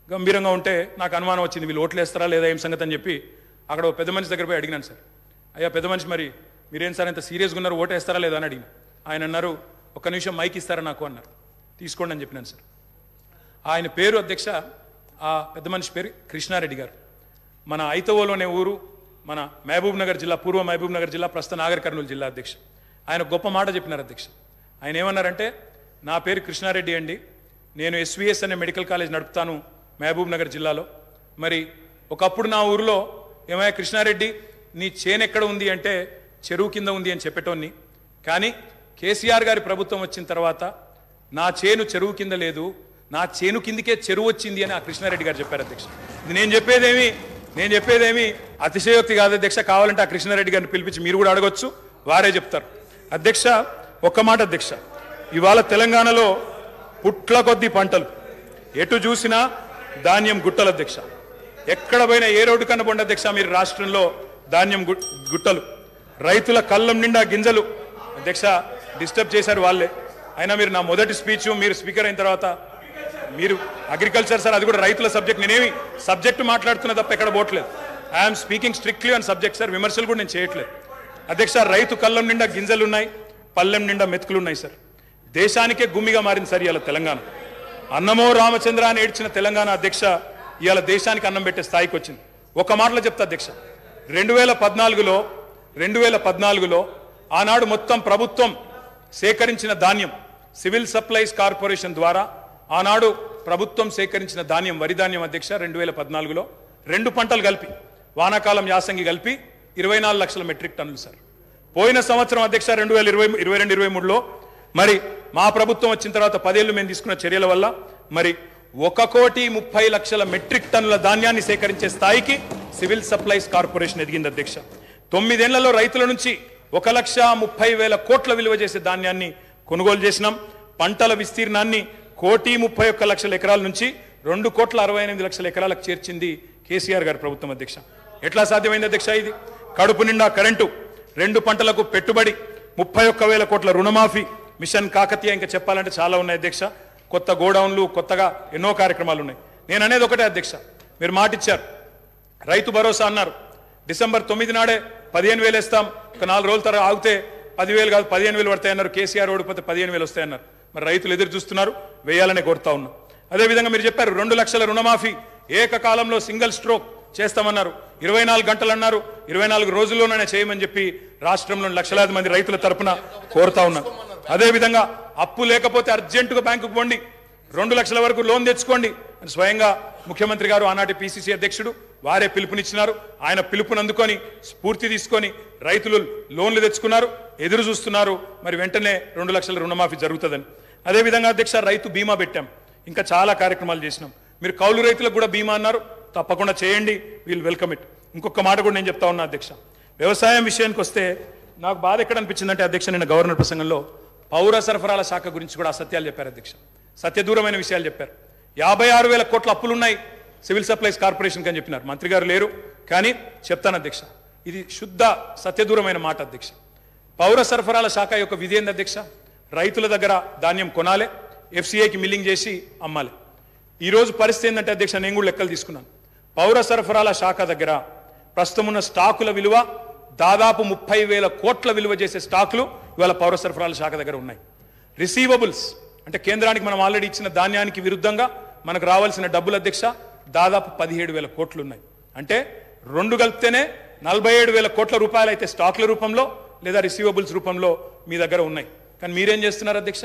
గంభీరంగా ఉంటే నాకు అనుమానం వచ్చింది, వీళ్ళు ఓట్లు వేస్తారా లేదా ఏం సంగతి అని చెప్పి అక్కడ పెద్ద మనిషి దగ్గర పోయి అడిగినాను సార్. అయ్యా పెద్ద మనిషి, మరి మీరేం సార్ ఇంత సీరియస్గా ఉన్నారు, ఓటు వేస్తారా లేదా అని అడిగిన. ఆయన అన్నారు, ఒక్క నిమిషం మైక్ ఇస్తారా నాకు అన్నారు. తీసుకోండి అని చెప్పినాను సార్. ఆయన పేరు అధ్యక్ష, ఆ పెద్ద మనిషి పేరు కృష్ణారెడ్డి గారు. మన ఐతవోలోనే ఊరు, మన మహబూబ్ నగర్ జిల్లా, పూర్వ మహబూబ్ నగర్ జిల్లా, ప్రస్తుత నాగర్ కర్నూలు జిల్లా అధ్యక్ష. ఆయన గొప్ప మాట చెప్పినారు అధ్యక్ష. ఆయన ఏమన్నారంటే, నా పేరు కృష్ణారెడ్డి అండి, నేను ఎస్విఎస్ అనే మెడికల్ కాలేజ్ నడుపుతాను మహబూబ్ నగర్ జిల్లాలో. మరి ఒకప్పుడు నా ఊరిలో ఏమయ్యా కృష్ణారెడ్డి నీ చేను ఎక్కడ ఉంది అంటే చెరువు కింద ఉంది అని చెప్పేటోన్ని, కానీ కేసీఆర్ గారి ప్రభుత్వం వచ్చిన తర్వాత నా చేను చెరువు కింద లేదు, నా చేను కిందికే చెరువు వచ్చింది అని ఆ కృష్ణారెడ్డి గారు చెప్పారు అధ్యక్ష. ఇది నేను చెప్పేదేమి అతిశయోక్తి కాదు అధ్యక్ష. కావాలంటే ఆ కృష్ణారెడ్డి గారిని పిలిపించి మీరు కూడా అడగొచ్చు, వారే చెప్తారు అధ్యక్ష. ఒక్క మాట అధ్యక్ష, ఇవాళ తెలంగాణలో పుట్ల కొద్ది పంటలు, ఎటు చూసినా ధాన్యం గుట్టలు అధ్యక్ష. ఎక్కడ పోయినా ఏ రోడ్డు కన్నా పోండి అధ్యక్ష మీరు రాష్ట్రంలో ధాన్యం గుట్టలు, రైతుల కళ్ళం నిండా గింజలు అధ్యక్ష. డిస్టర్బ్ చేశారు వాళ్ళే. అయినా మీరు నా మొదటి స్పీచ్, మీరు స్పీకర్ అయిన తర్వాత మీరు అగ్రికల్చర్ సార్, అది కూడా రైతుల సబ్జెక్ట్, నేనేమి సబ్జెక్టు మాట్లాడుతున్నా తప్ప ఎక్కడ పోవట్లేదు. I'm speaking strictly on subject sir, విమర్శలు కూడా నేను చేయట్లేదు అధ్యక్ష. రైతు కళ్ళం నిండా గింజలు ఉన్నాయి, పల్లెం నిండా మెతుకులు ఉన్నాయి సార్. దేశానికే గుమ్మిగా మారింది సార్ ఇవాళ తెలంగాణ. అన్నమో రామచంద్ర అని ఏడ్చిన తెలంగాణ అధ్యక్ష ఇవాళ దేశానికి అన్నం పెట్టే స్థాయికి వచ్చింది. ఒక మాటలో చెప్తా అధ్యక్ష, 2014లో ఆనాడు మొత్తం ప్రభుత్వం సేకరించిన ధాన్యం, సివిల్ సప్లైస్ కార్పొరేషన్ ద్వారా ఆనాడు ప్రభుత్వం సేకరించిన ధాన్యం, వరి ధాన్యం అధ్యక్ష 2014లో 2 పంటలు కలిపి, వానాకాలం యాసంగి కలిపి 24 లక్షల మెట్రిక్ టన్నులు సార్. పోయిన సంవత్సరం అధ్యక్ష 2022-23లో మరి మా ప్రభుత్వం వచ్చిన తర్వాత 10 ఏళ్ళు మేము తీసుకున్న చర్యల వల్ల మరి 1,30,00,000 మెట్రిక్ టన్నుల ధాన్యాన్ని సేకరించే స్థాయికి సివిల్ సప్లైస్ కార్పొరేషన్ ఎదిగింది అధ్యక్ష. 9 ఏళ్లలో రైతుల నుంచి 1,30,000 కోట్ల విలువ చేసే ధాన్యాన్ని కొనుగోలు చేసినాం. పంటల విస్తీర్ణాన్ని 1,31,00,000 ఎకరాల నుంచి 2,68,00,000 ఎకరాలకు చేర్చింది కేసీఆర్ గారి ప్రభుత్వం అధ్యక్ష. ఎట్లా సాధ్యమైంది అధ్యక్ష ఇది? కడుపు నిండా కరెంటు, 2 పంటలకు పెట్టుబడి, 31,000 కోట్ల రుణమాఫీ, మిషన్ కాకతీయ, ఇంకా చెప్పాలంటే చాలా ఉన్నాయి అధ్యక్ష. కొత్త గోడౌన్లు, కొత్తగా ఎన్నో కార్యక్రమాలు ఉన్నాయి. నేను అనేది ఒకటే అధ్యక్ష, మీరు మాటిచ్చారు, రైతు భరోసా అన్నారు. డిసెంబర్ 9 నాడే 15,000 వేస్తాం, ఒక 4 రోజుల తర్వాత ఆగితే 10,000 కాదు 15,000 పడతాయన్నారు. కేసీఆర్ ఓడిపోతే 15,000 వస్తాయన్నారు. మరి రైతులు ఎదురు చూస్తున్నారు, వేయాలనే కోరుతా ఉన్నాం. అదేవిధంగా మీరు చెప్పారు 2 లక్షల రుణమాఫీ ఏకకాలంలో సింగిల్ స్ట్రోక్ చేస్తామన్నారు. 24 గంటలు అన్నారు, 24 రోజుల్లోనే చేయమని చెప్పి రాష్ట్రంలోని లక్షలాది మంది రైతుల తరపున కోరుతా ఉన్నారు. అదేవిధంగా అప్పు లేకపోతే అర్జెంటుగా బ్యాంకుకు పోండి, 2 లక్షల వరకు లోన్ తెచ్చుకోండి అని స్వయంగా ముఖ్యమంత్రి గారు, ఆనాటి పిసిసి అధ్యక్షుడు వారే పిలుపునిచ్చినారు. ఆయన పిలుపుని అందుకొని స్ఫూర్తి తీసుకొని రైతులు లోన్లు తెచ్చుకున్నారు, ఎదురు చూస్తున్నారు. మరి వెంటనే 2 లక్షల రుణమాఫీ జరుగుతుందని. అదేవిధంగా అధ్యక్ష రైతు బీమా పెట్టాం, ఇంకా చాలా కార్యక్రమాలు చేసినాం. మీరు కౌలు రైతులకు కూడా బీమా అన్నారు, తప్పకుండా చేయండి, వీల్ వెల్కమ్ ఇట్. ఇంకొక మాట కూడా నేను చెప్తా ఉన్నా అధ్యక్ష, వ్యవసాయం విషయానికి వస్తే నాకు బాధ ఎక్కడ అనిపించిందంటే అధ్యక్ష, నిన్న గవర్నర్ ప్రసంగంలో పౌర సరఫరాల శాఖ గురించి కూడా అసత్యాలు చెప్పారు అధ్యక్ష, సత్యదూరమైన విషయాలు చెప్పారు. 56,000 కోట్ల అప్పులున్నాయి సివిల్ సప్లైస్ కార్పొరేషన్కి అని చెప్పినారు. మంత్రి గారు లేరు కానీ చెప్తాను అధ్యక్ష, ఇది శుద్ధ సత్యదూరమైన మాట అధ్యక్ష. పౌర సరఫరాల శాఖ యొక్క విధి ఏంది అధ్యక్ష? రైతుల దగ్గర ధాన్యం కొనాలి, ఎఫ్సిఐకి మిల్లింగ్ చేసి అమ్మాలి. ఈరోజు పరిస్థితి ఏంటంటే అధ్యక్ష, నేను కూడా లెక్కలు తీసుకున్నాను. పౌర సరఫరాల శాఖ దగ్గర ప్రస్తుతం ఉన్న స్టాకుల విలువ దాదాపు 30,000 కోట్ల విలువ చేసే స్టాకులు ఇవాళ పౌర సరఫరాల శాఖ దగ్గర ఉన్నాయి. రిసీవబుల్స్ అంటే కేంద్రానికి మనం ఆల్రెడీ ఇచ్చిన ధాన్యానికి విరుద్ధంగా మనకు రావాల్సిన డబ్బుల అధ్యక్ష దాదాపు 17,000 కోట్లు ఉన్నాయి. అంటే రెండు కలిపితేనే 47,000 కోట్ల రూపాయలు అయితే స్టాక్ల రూపంలో లేదా రిసీవబుల్స్ రూపంలో మీ దగ్గర ఉన్నాయి. కానీ మీరేం చేస్తున్నారు అధ్యక్ష?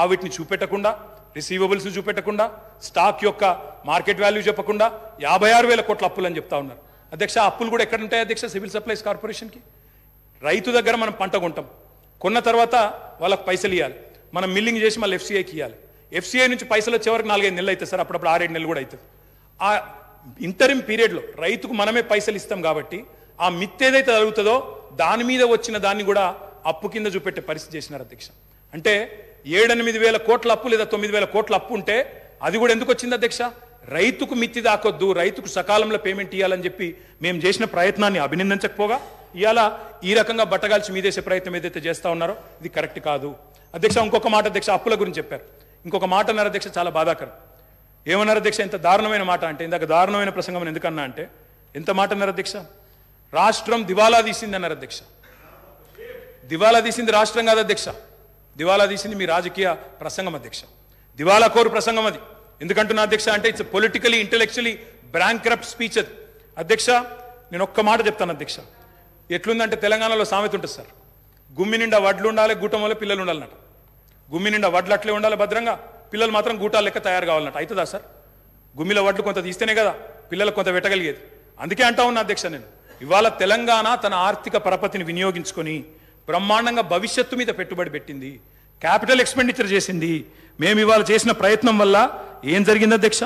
ఆ వీటిని చూపెట్టకుండా, రిసీవబుల్స్ చూపెట్టకుండా, స్టాక్ యొక్క మార్కెట్ వాల్యూ చెప్పకుండా 56,000 కోట్ల అప్పులు అని చెప్తా ఉన్నారు. అధ్యక్ష అప్పులు కూడా ఎక్కడ ఉంటాయి అధ్యక్ష? సివిల్ సప్లైస్ కార్పొరేషన్కి. రైతు దగ్గర మనం పంట కొంటాం, కొన్న తర్వాత వాళ్ళకి పైసలు ఇవ్వాలి, మనం మిల్లింగ్ చేసి మళ్ళీ ఎఫ్సీఐకి ఇవ్వాలి. ఎఫ్సీఐ నుంచి పైసలు వచ్చే వరకు 4-5 నెలలు అవుతుంది సార్, అప్పుడప్పుడు 6-7 నెలలు కూడా అవుతుంది. ఆ ఇంటరిమ్ పీరియడ్లో రైతుకు మనమే పైసలు ఇస్తాం కాబట్టి ఆ మిత్ ఏదైతే జరుగుతుందో దాని మీద వచ్చిన దాన్ని కూడా అప్పు కింద చూపెట్టే పరిస్థితి చేసినారు అధ్యక్ష. అంటే 7-8 వేల కోట్ల అప్పు లేదా 9,000 కోట్ల అప్పు ఉంటే అది కూడా ఎందుకు వచ్చింది అధ్యక్ష? రైతుకు మిత్తి దాకొద్దు, రైతుకు సకాలంలో పేమెంట్ ఇవ్వాలని చెప్పి మేము చేసిన ప్రయత్నాన్ని అభినందించకపోగా ఇవాళ ఈ రకంగా బట్టగాల్చి మీదేసే ప్రయత్నం ఏదైతే చేస్తా ఉన్నారో ఇది కరెక్ట్ కాదు అధ్యక్ష. ఇంకొక మాట అధ్యక్ష, అప్పుల గురించి చెప్పారు. ఇంకొక మాట అన్నారు అధ్యక్ష, చాలా బాధాకరం. ఏమన్నారు అధ్యక్ష? ఎంత దారుణమైన మాట అంటే, ఇందాక దారుణమైన ప్రసంగం ఎందుకన్నా అంటే ఎంత మాట అన్నారు అధ్యక్ష? రాష్ట్రం దివాలా తీసింది అన్నారు అధ్యక్ష. దివాలా తీసింది రాష్ట్రం కాదు అధ్యక్ష, దివాలా తీసింది మీ రాజకీయ ప్రసంగం అధ్యక్ష. దివాలా కోరు ప్రసంగం అది. ఎందుకంటున్నా అధ్యక్ష అంటే ఇట్స్ పొలిటికలీ ఇంటెలెక్చువలీ బ్రాంక్రప్ట్ స్పీచ్ అది అధ్యక్ష. నేను ఒక్క మాట చెప్తాను అధ్యక్ష. ఎట్లుందంటే తెలంగాణలో సామెత ఉంటుంది సార్, గుమ్మి నిండా వడ్లు ఉండాలి, గూటం వల్ల పిల్లలు ఉండాలన్నట. గుమ్మి నిండా వడ్లు అట్లే ఉండాలి భద్రంగా, పిల్లలు మాత్రం గూటాల లెక్క తయారు కావాలన్నట. అవుతుందా సార్? గుమ్మిలో వడ్లు కొంత తీస్తేనే కదా పిల్లలకు కొంత పెట్టగలిగేది. అందుకే అంటా ఉన్నా అధ్యక్ష నేను, ఇవాళ తెలంగాణ తన ఆర్థిక పరపతిని వినియోగించుకొని బ్రహ్మాండంగా భవిష్యత్తు మీద పెట్టుబడి పెట్టింది, క్యాపిటల్ ఎక్స్పెండిచర్ చేసింది. మేము ఇవాళ చేసిన ప్రయత్నం వల్ల ఏం జరిగింది అధ్యక్ష?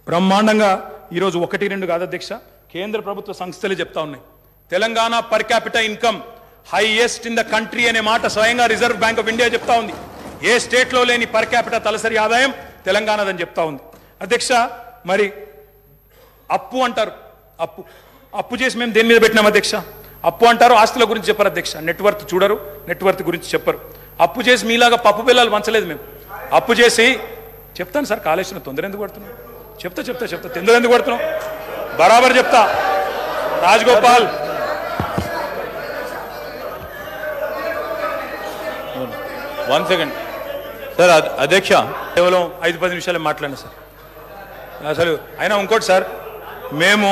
బ్రహ్మాండంగా ఈరోజు 1-2 కాదు అధ్యక్ష, కేంద్ర ప్రభుత్వ సంస్థలే చెప్తా ఉన్నాయి Telangana per capital income highest in the country అనే మాట స్వయంగా రిజర్వ్ బ్యాంక్ ఆఫ్ ఇండియా చెప్తా ఉంది. ఏ స్టేట్లో లేని పర్ క్యాపిటల్ తలసరి ఆదాయం తెలంగాణదని చెప్తా ఉంది అధ్యక్ష. మరి అప్పు అంటారు, అప్పు చేసి మేము దేని మీద పెట్టినాం అధ్యక్ష? అప్పు అంటారు, ఆస్తుల గురించి చెప్పరు అధ్యక్ష. నెట్వర్త్ చూడరు, నెట్వర్త్ గురించి చెప్పరు. అప్పు చేసి మీలాగా పప్పు పిల్లలు వంచలేదు మేము. అప్పు చేసి చెప్తాను సార్, కాళేశ్వరం తొందర ఎందుకు పడుతున్నాం? చెప్తా తొందర ఎందుకు పడుతున్నాం? బరాబర్ చెప్తా. Rajagopal 1 second sir. అధ్యక్ష కేవలం 5-10 నిమిషాలే మాట్లాడినా సార్. అసలు అయినా ఇంకోటి సార్, మేము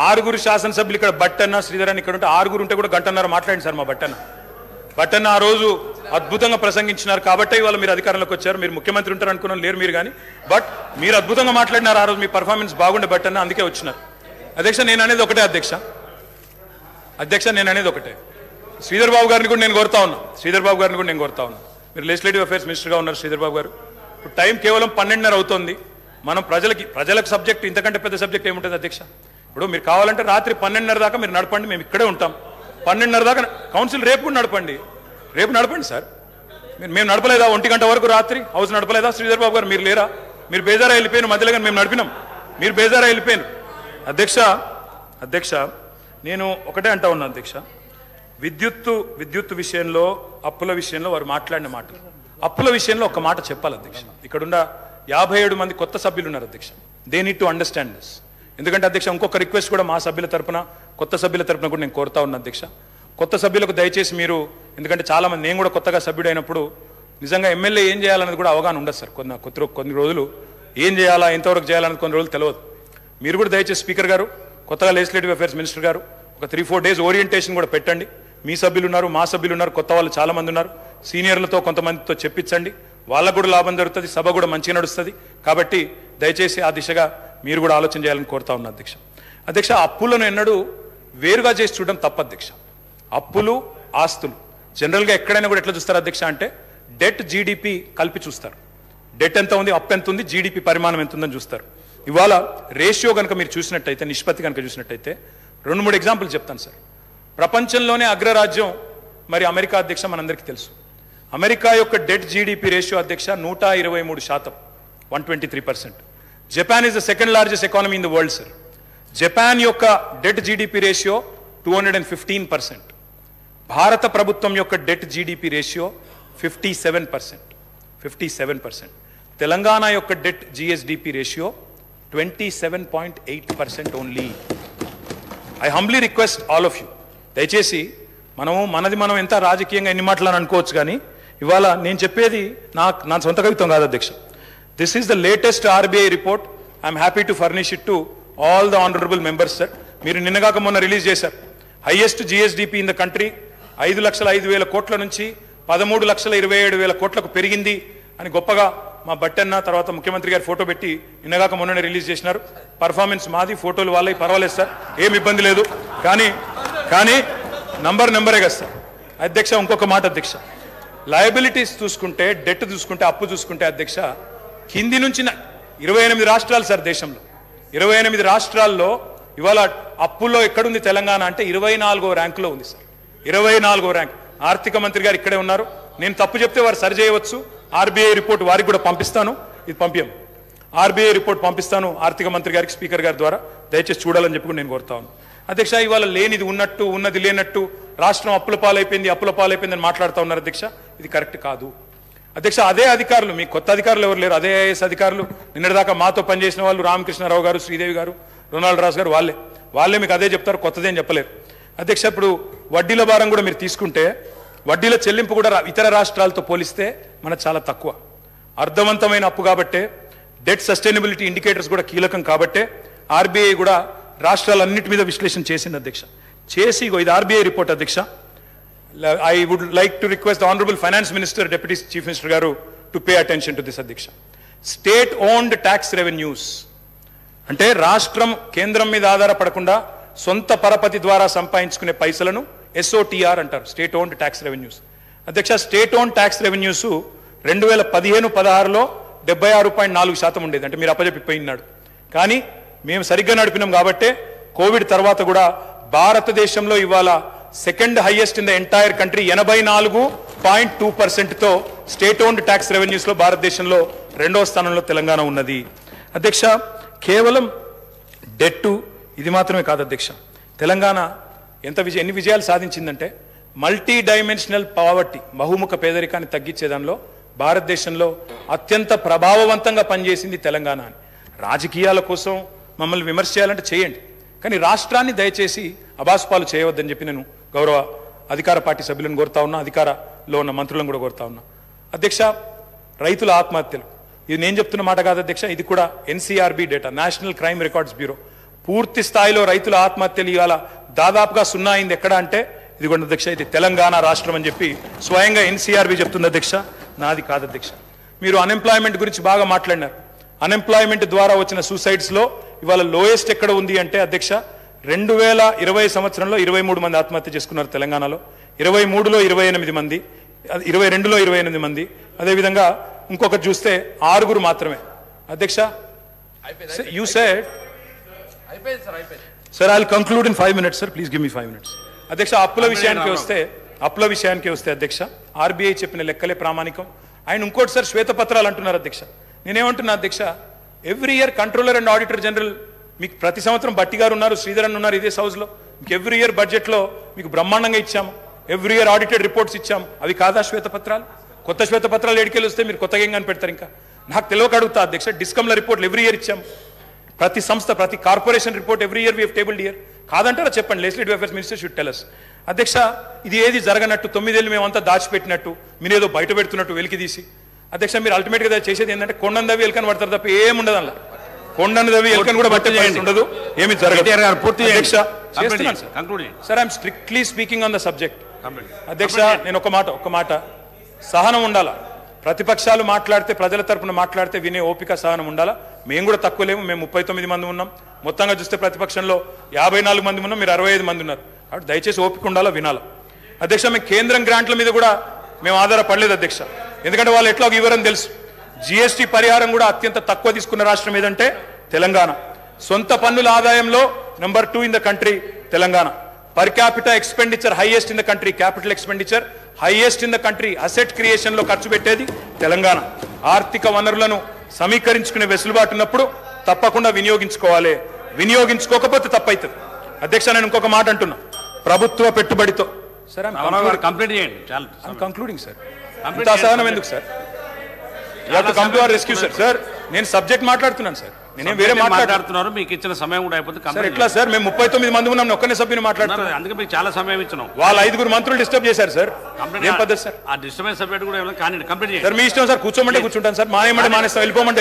6 శాసనసభ్యులు ఇక్కడ బట్టన్న శ్రీధర్ అని ఇక్కడ ఉంటే 6 ఉంటే కూడా 1.5 గంట మాట్లాడింది సార్ మా బట్టన్న ఆ రోజు అద్భుతంగా ప్రసంగించినారు కాబట్టి ఇవాళ మీరు అధికారంలోకి వచ్చారు. మీరు ముఖ్యమంత్రి ఉంటారు అనుకున్నాను, లేరు మీరు కానీ, బట్ మీరు అద్భుతంగా మాట్లాడినారు ఆ రోజు. మీ పర్ఫార్మెన్స్ బాగుండే బట్టన్న, అందుకే వచ్చినారు అధ్యక్ష. నేను అనేది ఒకటే అధ్యక్ష, నేను అనేది ఒకటే. శ్రీధర్ బాబు గారిని కూడా నేను కోరుతా ఉన్నా, మీరు లెజిస్లేటివ్ అఫైర్స్ మినిస్టర్గా ఉన్నారు శ్రీధర్ బాబు గారు. ఇప్పుడు టైం కేవలం 12:30 అవుతుంది. మనం ప్రజలకు సబ్జెక్ట్ ఇంతకంటే పెద్ద సబ్జెక్ట్ ఏముంటుంది అధ్యక్ష? ఇప్పుడు మీరు కావాలంటే రాత్రి 12:30 దాకా మీరు నడపండి, మేము ఇక్కడే ఉంటాం. 12:30 దాకా కౌన్సిల్ రేపు కూడా నడపండి సార్. మేము నడపలేదా 1 గంట వరకు రాత్రి హౌస్ నడపలేదా? శ్రీధర్ బాబు గారు మీరు లేరా? మీరు బేజారా వెళ్ళిపోయిన మధ్యలో కానీ మేము నడిపినాం, మీరు బేజారా వెళ్ళిపోయారు అధ్యక్ష. నేను ఒకటే అంటా ఉన్నా అధ్యక్ష, విద్యుత్తు విషయంలో, అప్పుల విషయంలో వారు మాట్లాడిన మాటలు, అప్పుల విషయంలో ఒక మాట చెప్పాలి అధ్యక్ష. ఇక్కడున్న 57 మంది కొత్త సభ్యులు ఉన్నారు అధ్యక్ష. They need to understand this. ఎందుకంటే అధ్యక్ష ఇంకొక రిక్వెస్ట్ కూడా మా సభ్యుల తరపున, కొత్త సభ్యుల తరపున కూడా నేను కోరుతా ఉన్నా అధ్యక్ష. కొత్త సభ్యులకు దయచేసి మీరు, ఎందుకంటే చాలా మంది, నేను కూడా కొత్తగా సభ్యుడు అయినప్పుడు నిజంగా ఎమ్మెల్యే ఏం చేయాలన్నది కూడా అవగాహన ఉండదు సార్. కొన్ని రోజులు ఏం చేయాలా, ఎంతవరకు చేయాలన్నది కొన్ని రోజులు తెలియదు. మీరు కూడా దయచేసి స్పీకర్ గారు, కొత్తగా లెజిస్లేటివ్ అఫైర్స్ మినిస్టర్ గారు ఒక 3-4 డేస్ ఓరియంటేషన్ కూడా పెట్టండి. మీ సభ్యులు ఉన్నారు, మా సభ్యులు ఉన్నారు, కొత్త వాళ్ళు చాలా మంది ఉన్నారు. సీనియర్లతో కొంతమందితో చెప్పించండి, వాళ్ళకు కూడా లాభం జరుగుతుంది, సభ కూడా మంచిగా నడుస్తుంది. కాబట్టి దయచేసి ఆ దిశగా మీరు కూడా ఆలోచన చేయాలని కోరుతా ఉన్నా అధ్యక్ష. అప్పులను ఎన్నడూ వేరుగా చేసి చూడడం తప్పు అధ్యక్ష. అప్పులు, ఆస్తులు జనరల్గా ఎక్కడైనా కూడా ఎట్లా చూస్తారు అధ్యక్ష అంటే డెట్, జీడిపి కలిపి చూస్తారు. డెట్ ఎంత ఉంది, అప్పు ఎంత ఉంది, జీడిపి పరిమాణం ఎంత ఉందని చూస్తారు. ఇవాళ రేషియో కనుక మీరు చూసినట్టయితే, నిష్పత్తి కనుక చూసినట్టయితే 2-3 ఎగ్జాంపుల్ చెప్తాను సార్. ప్రపంచంలోనే అగ్రరాజ్యం మరి అమెరికా అధ్యక్ష, మనందరికీ తెలుసు. అమెరికా యొక్క డెట్ జీడిపి రేషియో అధ్యక్ష 123%, 123%. Japan is the second largest economy in the world sir. Japan యొక్క డెట్ జీడిపి రేషియో 215%. భారత ప్రభుత్వం యొక్క డెట్ జీడిపి రేషియో 57%. తెలంగాణ యొక్క debt GSDP ratio 27.8% only. I humbly request all of you, దయచేసి మనం ఎంత రాజకీయంగా ఎన్ని మాటలని అనుకోవచ్చు, కానీ ఇవాళ నేను చెప్పేది నా సొంత కవిత్వం కాదు అధ్యక్ష. This is the latest RBI report. I'm happy to furnish it to all the honourable members sir. మీరు నిన్నగాక మొన్న రిలీజ్ చేశారు. Highest GSDP in the country 5,05,000 కోట్ల నుంచి 13,27,000 కోట్లకు పెరిగింది అని గొప్పగా మా బట్టన్న తర్వాత ముఖ్యమంత్రి గారు ఫోటో పెట్టి నిన్నగాక మొన్ననే రిలీజ్ చేసినారు. పర్ఫార్మెన్స్ మాది, ఫోటోలు వాళ్ళవి, పర్వాలేదు సార్, ఏం ఇబ్బంది లేదు. కానీ నంబరే కదా సార్. అధ్యక్ష ఇంకొక మాట అధ్యక్ష, లయబిలిటీస్ చూసుకుంటే, డెట్ చూసుకుంటే, అప్పు చూసుకుంటే అధ్యక్ష కింది నుంచి 28 రాష్ట్రాలు సార్ దేశంలో. 28 రాష్ట్రాల్లో ఇవాళ అప్పుల్లో ఎక్కడుంది తెలంగాణ అంటే 24వ ర్యాంకులో ఉంది సార్. 24వ ర్యాంక్. ఆర్థిక మంత్రి గారు ఇక్కడే ఉన్నారు. నేను తప్పు చెప్తే వారు సరి చేయవచ్చు. ఆర్బీఐ రిపోర్ట్ వారికి కూడా పంపిస్తాను. ఇది పంపించాం. ఆర్బీఐ రిపోర్ట్ పంపిస్తాను ఆర్థిక మంత్రి గారికి, స్పీకర్ గారి ద్వారా దయచేసి చూడాలని చెప్పి నేను కోరుతాను. అధ్యక్ష ఇవాళ లేనిది ఉన్నట్టు, ఉన్నది లేనట్టు, రాష్ట్రం అప్పుల పాలైపోయింది అని మాట్లాడుతూ ఉన్నారు అధ్యక్ష. ఇది కరెక్ట్ కాదు అధ్యక్ష. అదే అధికారులు, మీ కొత్త అధికారులు ఎవరు లేరు, అదే ఐఏఎస్ అధికారులు నిన్నటిదాకా మాతో పనిచేసిన వాళ్ళు, రామకృష్ణారావు గారు, శ్రీదేవి గారు, రొనాల్డ్ రాజు గారు, వాళ్ళే మీకు అదే చెప్తారు, కొత్తదేం చెప్పలేరు అధ్యక్ష. ఇప్పుడు వడ్డీల భారం కూడా మీరు తీసుకుంటే, వడ్డీల చెల్లింపు కూడా ఇతర రాష్ట్రాలతో పోలిస్తే మనకు చాలా తక్కువ. అర్థవంతమైన అప్పు కాబట్టే, డెట్ సస్టైనబిలిటీ ఇండికేటర్స్ కూడా కీలకం కాబట్టే ఆర్బీఐ కూడా రాష్ట్రాలన్నిటి మీద విశ్లేషణ చేసింది అధ్యక్ష. చేసి ఇది ఆర్బీఐ రిపోర్ట్ అధ్యక్ష. I would like to request the Honorable Finance Minister, Deputy Chief Minister Garu to pay attention to this Adhiksha. State-owned tax revenues. అంటే రాష్ట్రం కేంద్రం మీద ఆధారపడకుండా సొంత పరపతి ద్వారా సంపాదించుకునే పైసలను SOTR అంటారు, స్టేట్ ఓన్డ్ ట్యాక్స్ రెవెన్యూస్. అధ్యక్ష స్టేట్ ఓన్డ్ ట్యాక్స్ రెవెన్యూస్ 2015-16లో 76.4% ఉండేది. అంటే మీరు అప్పచెప్పిపోయినాడు. కానీ మేము సరిగ్గా నడిపినాం కాబట్టే కోవిడ్ తర్వాత కూడా భారతదేశంలో ఇవాళ second highest in the entire country 84.2%తో స్టేట్ ఓన్డ్ ట్యాక్స్ రెవెన్యూస్ లో భారతదేశంలో 2వ స్థానంలో తెలంగాణ ఉన్నది అధ్యక్ష. కేవలం డెట్టు ఇది మాత్రమే కాదు అధ్యక్ష. తెలంగాణ ఎన్ని విజయాలు సాధించిందంటే మల్టీ డైమెన్షనల్ పావర్టీ, బహుముఖ పేదరికాన్ని తగ్గించే దానిలో భారతదేశంలో అత్యంత ప్రభావవంతంగా పనిచేసింది తెలంగాణ అని. రాజకీయాల కోసం మమ్మల్ని విమర్శ చేయాలంటే చేయండి, కానీ రాష్ట్రాన్ని దయచేసి అబాసుపాలు చేయవద్దని చెప్పి నేను గౌరవ అధికార పార్టీ సభ్యులను కోరుతా ఉన్నా, అధికారంలో ఉన్న మంత్రులను కూడా కోరుతా ఉన్నా అధ్యక్ష. రైతుల ఆత్మహత్యలు ఇది నేను చెప్తున్న మాట కాదు అధ్యక్ష, ఇది కూడా NCRB data, national crime records bureau. పూర్తి స్థాయిలో రైతుల ఆత్మహత్యలు ఇవాళ దాదాపుగా 0 అయింది. ఎక్కడ అంటే ఇది కూడా అధ్యక్ష, ఇది తెలంగాణ రాష్ట్రం అని చెప్పి స్వయంగా ఎన్సీఆర్బీ చెప్తుంది అధ్యక్ష, నాది కాదు అధ్యక్ష. మీరు అన్ఎంప్లాయ్మెంట్ గురించి బాగా మాట్లాడినారు. అన్ఎంప్లాయ్మెంట్ ద్వారా వచ్చిన సూసైడ్స్లో ఇవాళ లోయెస్ట్ ఎక్కడ ఉంది అంటే అధ్యక్ష 2020 సంవత్సరంలో 23 మంది ఆత్మహత్య చేసుకున్నారు తెలంగాణలో, 23లో 28 మంది, 22లో 28 మంది, అదేవిధంగా ఇంకొకటి చూస్తే 6 మాత్రమే అధ్యక్ష. You said sir I will conclude in 5 minutes sir, please give me 5 minutes అధ్యక్ష. అప్పుల విషయానికి వస్తే అధ్యక్ష ఆర్బీఐ చెప్పిన లెక్కలే ప్రామాణికం. ఆయన ఇంకోటి సార్ శ్వేతపత్రాలు అంటున్నారు అధ్యక్ష. నేనేమంటున్నా అధ్యక్ష, every year controller and auditor general మీకు ప్రతి సంవత్సరం బట్టి గారు ఉన్నారు, శ్రీధరన్ ఉన్నారు ఇదే హౌస్లో, మీకు ఎవ్రీ ఇయర్ బడ్జెట్లో మీకు బ్రహ్మాండంగా ఇచ్చాము, ఎవ్రీ ఇయర్ ఆడిటెడ్ రిపోర్ట్స్ ఇచ్చాము. అవి కాదా శ్వేతపత్రాలు? కొత్త శ్వేతపత్రాలు ఎడికెళ్ళి వస్తే మీరు కొత్తగా ఏం పెడతారు? ఇంకా నాకు తెలియక అడుగుతా అధ్యక్ష. డిస్కమ్ల రిపోర్ట్లు ఎవ్రీ ఇయర్ ఇచ్చాము, ప్రతి సంస్థ ప్రతి corporation report every year we have tabled year. కాదంటారా చెప్పండి, legislative affairs minister should tell us అధ్యక్ష. ఇది ఏది జరగనట్టు 9 ఏళ్ళు మేమంతా దాచిపెట్టినట్టు, మీరేదో బయట పెడుతున్నట్టు వెలికి తీసి అధ్యక్ష మీరు అల్టిమేట్గా చేసేది ఏంటంటే కొండను దవ్వి ఎలుకని పడతారు తప్ప ఏముండదు. అలా కొండను దవ్వి ఎలుకని కూడా బట్టే ఉండదు, ఏమి జరగదు అధ్యక్ష. Sir I'm strictly speaking on the subject అధ్యక్ష. నేను ఒక మాట సహనం ఉండాలా. ప్రతిపక్షాలు మాట్లాడితే, ప్రజల తరపున మాట్లాడితే వినే ఓపిక సహనం ఉండాలా. మేము కూడా తక్కువ లేము, మేము 39 మంది ఉన్నాం. మొత్తంగా చూస్తే ప్రతిపక్షంలో 54 మంది ఉన్నాం, మీరు 65 మంది ఉన్నారు. కాబట్టి దయచేసి ఓపిక ఉండాలా, వినాలా అధ్యక్ష. మేము కేంద్రం గ్రాంట్ల మీద కూడా మేము ఆధారపడలేదు అధ్యక్ష, ఎందుకంటే వాళ్ళు ఎట్లా వివరం తెలుసు. జిఎస్టీ పరిహారం కూడా అత్యంత తక్కువ తీసుకున్న రాష్ట్రం ఏదంటే తెలంగాణ. సొంత పన్నుల ఆదాయంలో number 2 in the country Telangana. Per capita expenditure highest in the country, capital expenditure highest in the country. Asset creation లో ఖర్చు పెట్టేది తెలంగాణ. ఆర్థిక వనరులను సమీకరించుకునే వెసులుబాటు ఉన్నప్పుడు తప్పకుండా వినియోగించుకోవాలి, వినియోగించుకోకపోతే తప్పైతుంది అధ్యక్ష. నేను ఇంకొక మాట అంటున్నా, ప్రభుత్వ పెట్టుబడితో సార్ కంప్లీట్ చేయండి. కంక్లూడింగ్ సార్, అంత అసహనం ఎందుకు sir? You have to come to our rescue sir. Sir నేను సబ్జెక్ట్ మాట్లాడుతున్నాను సార్. నేనేం వేరే మాట్లాడుతున్నారు, మీకు ఇచ్చిన సమయం కూడా అయిపోతుంది. సార్ ఎట్లా సార్, మేము 39 మంది ఉన్నాం, ఒక్కనే సభ్యుని మాట్లాడుతున్నారు. అందుకే మీకు చాలా సమయం ఇచ్చినాం. వాళ్ళ 5 మంత్రులు డిస్టర్బ్ చేశారు సార్. ఏం పద్ధతి సార్? ఆ డిస్టర్బెన్స్ సబ్జెక్ట్ కూడా కానీ కంప్లీట్ చేయండి సార్. మీ ఇష్టం సార్, కూర్చోమంటే కూర్చుంటాం సార్, మానేమంటే మానేస్తాం, వెళ్ళిపోమంటే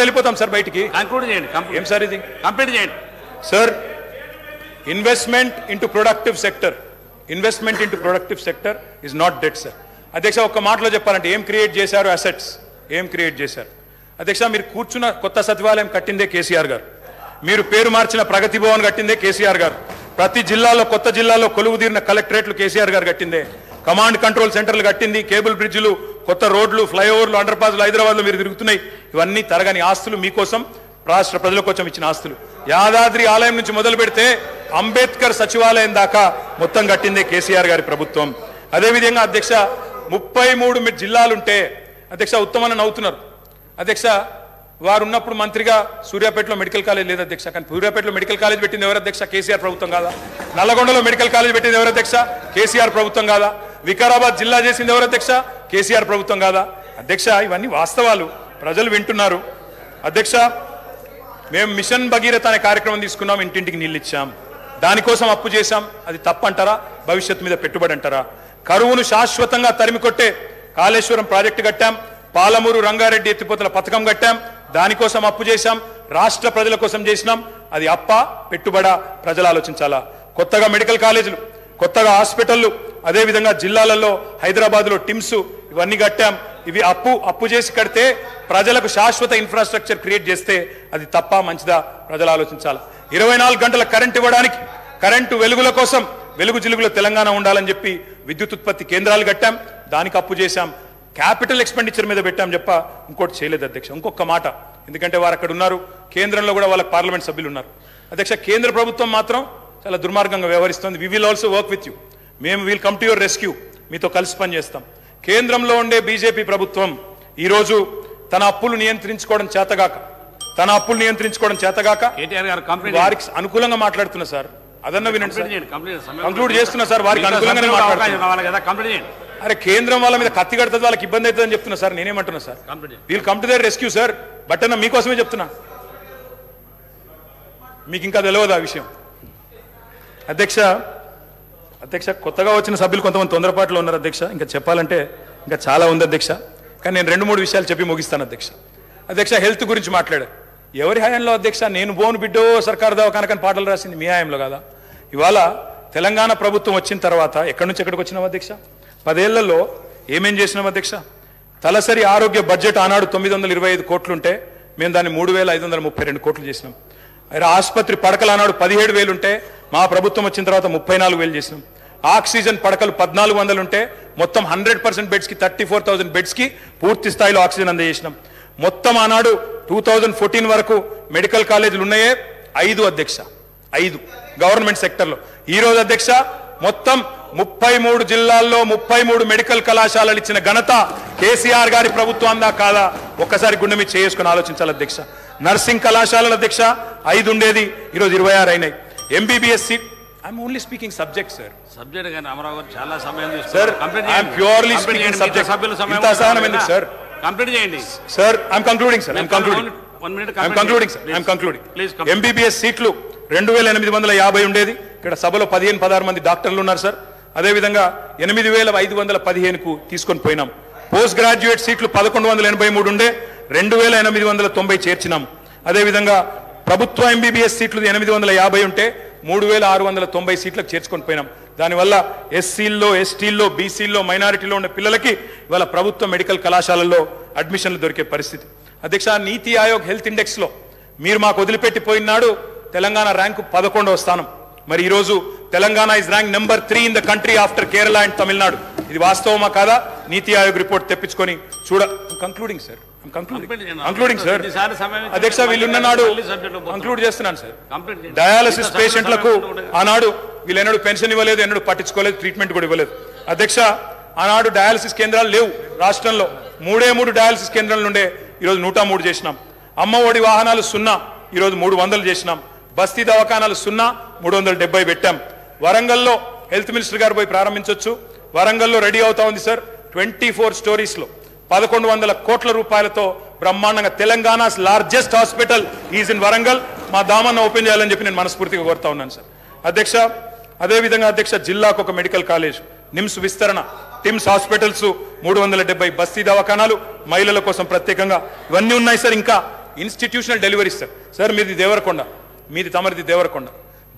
వెళ్ళిపోతాం సార్ బయటికి. కంక్లూడ్ చేయండి. ఏం సార్ ఇది? కంప్లీట్ చేయండి sir. Investment into productive sector, investment into productive sector is not debt sir. అధ్యక్ష ఒక్క మాటలో చెప్పాలంటే ఏం క్రియేట్ చేశారు అసెట్స్, ఏం క్రియేట్ చేశారు అధ్యక్ష? మీరు కూర్చున్న కొత్త సచివాలయం కట్టిందే కేసీఆర్ గారు, మీరు పేరు మార్చిన ప్రగతి భవన్ కట్టిందే కేసీఆర్ గారు, ప్రతి జిల్లాలో కొత్త జిల్లాలో కొలువు తీరిన కలెక్టరేట్లు కేసీఆర్ గారు కట్టిందే, కమాండ్ కంట్రోల్ సెంటర్లు కట్టింది, కేబుల్ బ్రిడ్జ్లు, కొత్త రోడ్లు, ఫ్లైఓవర్లు, అండర్ పాస్లు హైదరాబాద్లో మీరు తిరుగుతున్నాయి. ఇవన్నీ తరగని ఆస్తులు, మీకోసం రాష్ట్ర ప్రజల కోసం ఇచ్చిన ఆస్తులు. యాదాద్రి ఆలయం నుంచి మొదలు పెడితే అంబేద్కర్ సచివాలయం దాకా మొత్తం కట్టిందే కేసీఆర్ గారి ప్రభుత్వం. అదేవిధంగా అధ్యక్ష 33 జిల్లాలుంటే అధ్యక్ష ఉత్తమని నవ్వుతున్నారు అధ్యక్ష. వారు ఉన్నప్పుడు మంత్రిగా సూర్యాపేటలో మెడికల్ కాలేజ్ లేదు అధ్యక్ష, కానీ సూర్యాపేటలో మెడికల్ కాలేజ్ పెట్టింది ఎవరు అధ్యక్ష? కేసీఆర్ ప్రభుత్వం కాదా? నల్లగొండలో మెడికల్ కాలేజ్ పెట్టింది ఎవరు అధ్యక్ష? కేసీఆర్ ప్రభుత్వం కాదా? వికారాబాద్ జిల్లా చేసింది ఎవరు అధ్యక్ష? కేసీఆర్ ప్రభుత్వం కాదా అధ్యక్ష? ఇవన్నీ వాస్తవాలు, ప్రజలు వింటున్నారు అధ్యక్ష. మేము మిషన్ భగీరథ అనే కార్యక్రమం తీసుకున్నాం, ఇంటింటికి నీళ్ళు ఇచ్చాం, దానికోసం అప్పు చేశాం. అది తప్పంటారా? భవిష్యత్తు మీద పెట్టుబడి అంటారా? కరువును శాశ్వతంగా తరిమికొట్టే కాళేశ్వరం ప్రాజెక్టు కట్టాం, పాలమూరు రంగారెడ్డి ఎత్తిపోతల పథకం కట్టాం, దానికోసం అప్పు చేశాం, రాష్ట్ర ప్రజల కోసం చేసినాం. అది అప్ప పెట్టుబడా? ప్రజలు ఆలోచించాలా. కొత్తగా మెడికల్ కాలేజీలు, కొత్తగా హాస్పిటళ్లు, అదేవిధంగా జిల్లాలలో హైదరాబాద్లో టిమ్స్, ఇవన్నీ కట్టాం. ఇవి అప్పు చేసి కడితే ప్రజలకు శాశ్వత ఇన్ఫ్రాస్ట్రక్చర్ క్రియేట్ చేస్తే అది తప్ప మంచిదా? ప్రజలు ఆలోచించాలి. 24 గంటల కరెంట్ ఇవ్వడానికి, కరెంటు వెలుగుల కోసం వెలుగు జిలుగులో తెలంగాణ ఉండాలని చెప్పి విద్యుత్ ఉత్పత్తి కేంద్రాలు కట్టాం, దానికి అప్పు చేశాం. క్యాపిటల్ ఎక్స్పెండిచర్ మీద పెట్టాం చెప్ప ఇంకోటి చేయలేదు అధ్యక్ష. ఇంకొక మాట, ఎందుకంటే వారు అక్కడ ఉన్నారు, కేంద్రంలో కూడా వాళ్ళ పార్లమెంట్ సభ్యులు ఉన్నారు అధ్యక్ష. కేంద్ర ప్రభుత్వం మాత్రం చాలా దుర్మార్గంగా వ్యవహరిస్తుంది. We will also work with you, మేము will come to your rescue, మీతో కలిసి పనిచేస్తాం. కేంద్రంలో ఉండే బీజేపీ ప్రభుత్వం ఈరోజు తన అప్పులు నియంత్రించుకోవడం చేతగాక వారికి అనుకూలంగా మాట్లాడుతున్నా సార్. అదన్న వినండి సార్, కంక్లూడ్ చేస్తున్నా సార్. వారికి అనుకూలంగానే మాట్లాడుతున్నా. అరే కేంద్రం వాళ్ళ మీద కత్తి కడుతుంది, వాళ్ళకి ఇబ్బంది అవుతుందని చెప్తున్నా సార్. నేనేమంటున్నా sir, we'll come to their rescue sir. But అన్న మీకోసమే చెప్తున్నా, మీకు ఇంకా తెలియదు ఆ విషయం అధ్యక్ష. కొత్తగా వచ్చిన సభ్యులు కొంతమంది తొందరపాటులో ఉన్నారు అధ్యక్ష. ఇంకా చెప్పాలంటే ఇంకా చాలా ఉంది అధ్యక్ష, కానీ నేను 2-3 విషయాలు చెప్పి ముగిస్తాను అధ్యక్ష. హెల్త్ గురించి మాట్లాడారు. ఎవరి హయాంలో అధ్యక్ష? నేను బోను బిడ్డో సర్కారు దవాఖానకని పాటలు రాసింది మీ హయాంలో కదా. ఇవాళ తెలంగాణ ప్రభుత్వం వచ్చిన తర్వాత ఎక్కడి నుంచి ఎక్కడికి వచ్చినాం అధ్యక్ష? 10 ఏళ్లలో ఏమేం చేసినాం అధ్యక్ష? తలసరి ఆరోగ్య బడ్జెట్ ఆనాడు 925 కోట్లుంటే మేము దాన్ని 3,532 కోట్లు చేసినాం. ఆసుపత్రి పడకలు ఆనాడు 17,000 ఉంటే మా ప్రభుత్వం వచ్చిన తర్వాత 34,000 చేసినాం. ఆక్సిజన్ పడకలు 1,400 ఉంటే మొత్తం 100% బెడ్స్ కి 34,000 బెడ్స్ కి పూర్తి స్థాయిలో ఆక్సిజన్ అందజేసినాం. మొత్తం ఆనాడు 2014 వరకు మెడికల్ కాలేజీలు ఉన్నాయే 5 అధ్యక్ష, 5 గవర్నమెంట్ సెక్టర్లో. ఈ రోజు అధ్యక్ష మొత్తం 33 జిల్లాల్లో 33 మెడికల్ కళాశాలలు ఇచ్చిన ఘనత కేసీఆర్ గారి ప్రభుత్వం కాదా? ఒక్కసారి గుండె మీద చేసుకుని ఆలోచించాలి అధ్యక్ష. నర్సింగ్ కళాశాలలు అధ్యక్ష 5 ఉండేది, ఈరోజు 26 అయినాయి. MBBS seat, I'm only speaking subject sir. Subject కానీ అమరావు గారు చాలా సమయం sir, I'm purely speaking subject. ఇంత అసహనం ఎందుకు సార్? కంప్లీట్ చేయండి sir. I'm concluding sir, I'm concluding. MBBS సీట్లు 2,850 ఉండేది, ఇక్కడ సభలో 15-16 మంది డాక్టర్లు ఉన్నారు సార్. అదేవిధంగా 8,515కు తీసుకొని పోయినాం. పోస్ట్ గ్రాడ్యుయేట్ సీట్లు 1,183 ఉండే 2,890 చేర్చినాం. అదేవిధంగా ప్రభుత్వ ఎంబీబీఎస్ సీట్లు 850 ఉంటే 3,690 సీట్లకు చేర్చుకొని పోయినాం. దానివల్ల ఎస్సీల్లో, ఎస్టీల్లో, బీసీల్లో, మైనారిటీలో ఉన్న పిల్లలకి ఇవాళ ప్రభుత్వ మెడికల్ కళాశాలల్లో అడ్మిషన్లు దొరికే పరిస్థితి అధ్యక్ష. నీతి ఆయోగ్ హెల్త్ ఇండెక్స్ లో మీరు మాకు వదిలిపెట్టిపోయినాడు తెలంగాణ ర్యాంకు 11వ స్థానం. మరి ఈరోజు Telangana is rank number 3 in the country after Kerala and Tamil Nadu. ఇది వాస్తవమా కాదా? నీతి ఆయోగ్ రిపోర్ట్ తెప్పించుకొని కంక్లూడింగ్ సార్, అధ్యక్ష. వీళ్ళున్న నాడు కంక్లూడ్ చేస్తున్నాను సార్. డయాలసిస్ పేషెంట్లకు ఆనాడు వీళ్ళెన్నడూ పెన్షన్ ఇవ్వలేదు, ఎన్నడూ పట్టించుకోలేదు, ట్రీట్మెంట్ కూడా ఇవ్వలేదు అధ్యక్ష. ఆనాడు డయాలసిస్ కేంద్రాలు లేవు రాష్ట్రంలో. 3 డయాలసిస్ కేంద్రాలు ఉండే, ఈరోజు 103 చేసినాం. అమ్మ ఒడి వాహనాలు 0, ఈరోజు 300 చేసినాం. బస్తీ దవాఖానాలు 0, 370 పెట్టాం. వరంగల్లో హెల్త్ మినిస్టర్ గారు పోయి ప్రారంభించవచ్చు. వరంగల్లో రెడీ అవుతా ఉంది సార్. 24 స్టోరీస్ లో 1,100 కోట్ల రూపాయలతో బ్రహ్మాండంగా Telangana's largest hospital is in Warangal. మా దామన్న ఓపెన్ చేయాలని చెప్పి నేను మనస్ఫూర్తిగా కోరుతా ఉన్నాను సార్. అధ్యక్ష, అదేవిధంగా అధ్యక్ష, జిల్లాకు ఒక మెడికల్ కాలేజ్, నిమ్స్ విస్తరణ, టిమ్స్ హాస్పిటల్స్, 370 బస్తీ దవాఖానాలు, మహిళల కోసం ప్రత్యేకంగా ఇవన్నీ ఉన్నాయి సార్. ఇంకా ఇన్స్టిట్యూషనల్ డెలివరీస్ సార్. సార్ మీది దేవరకొండ, మీది తమరిది దేవరకొండ.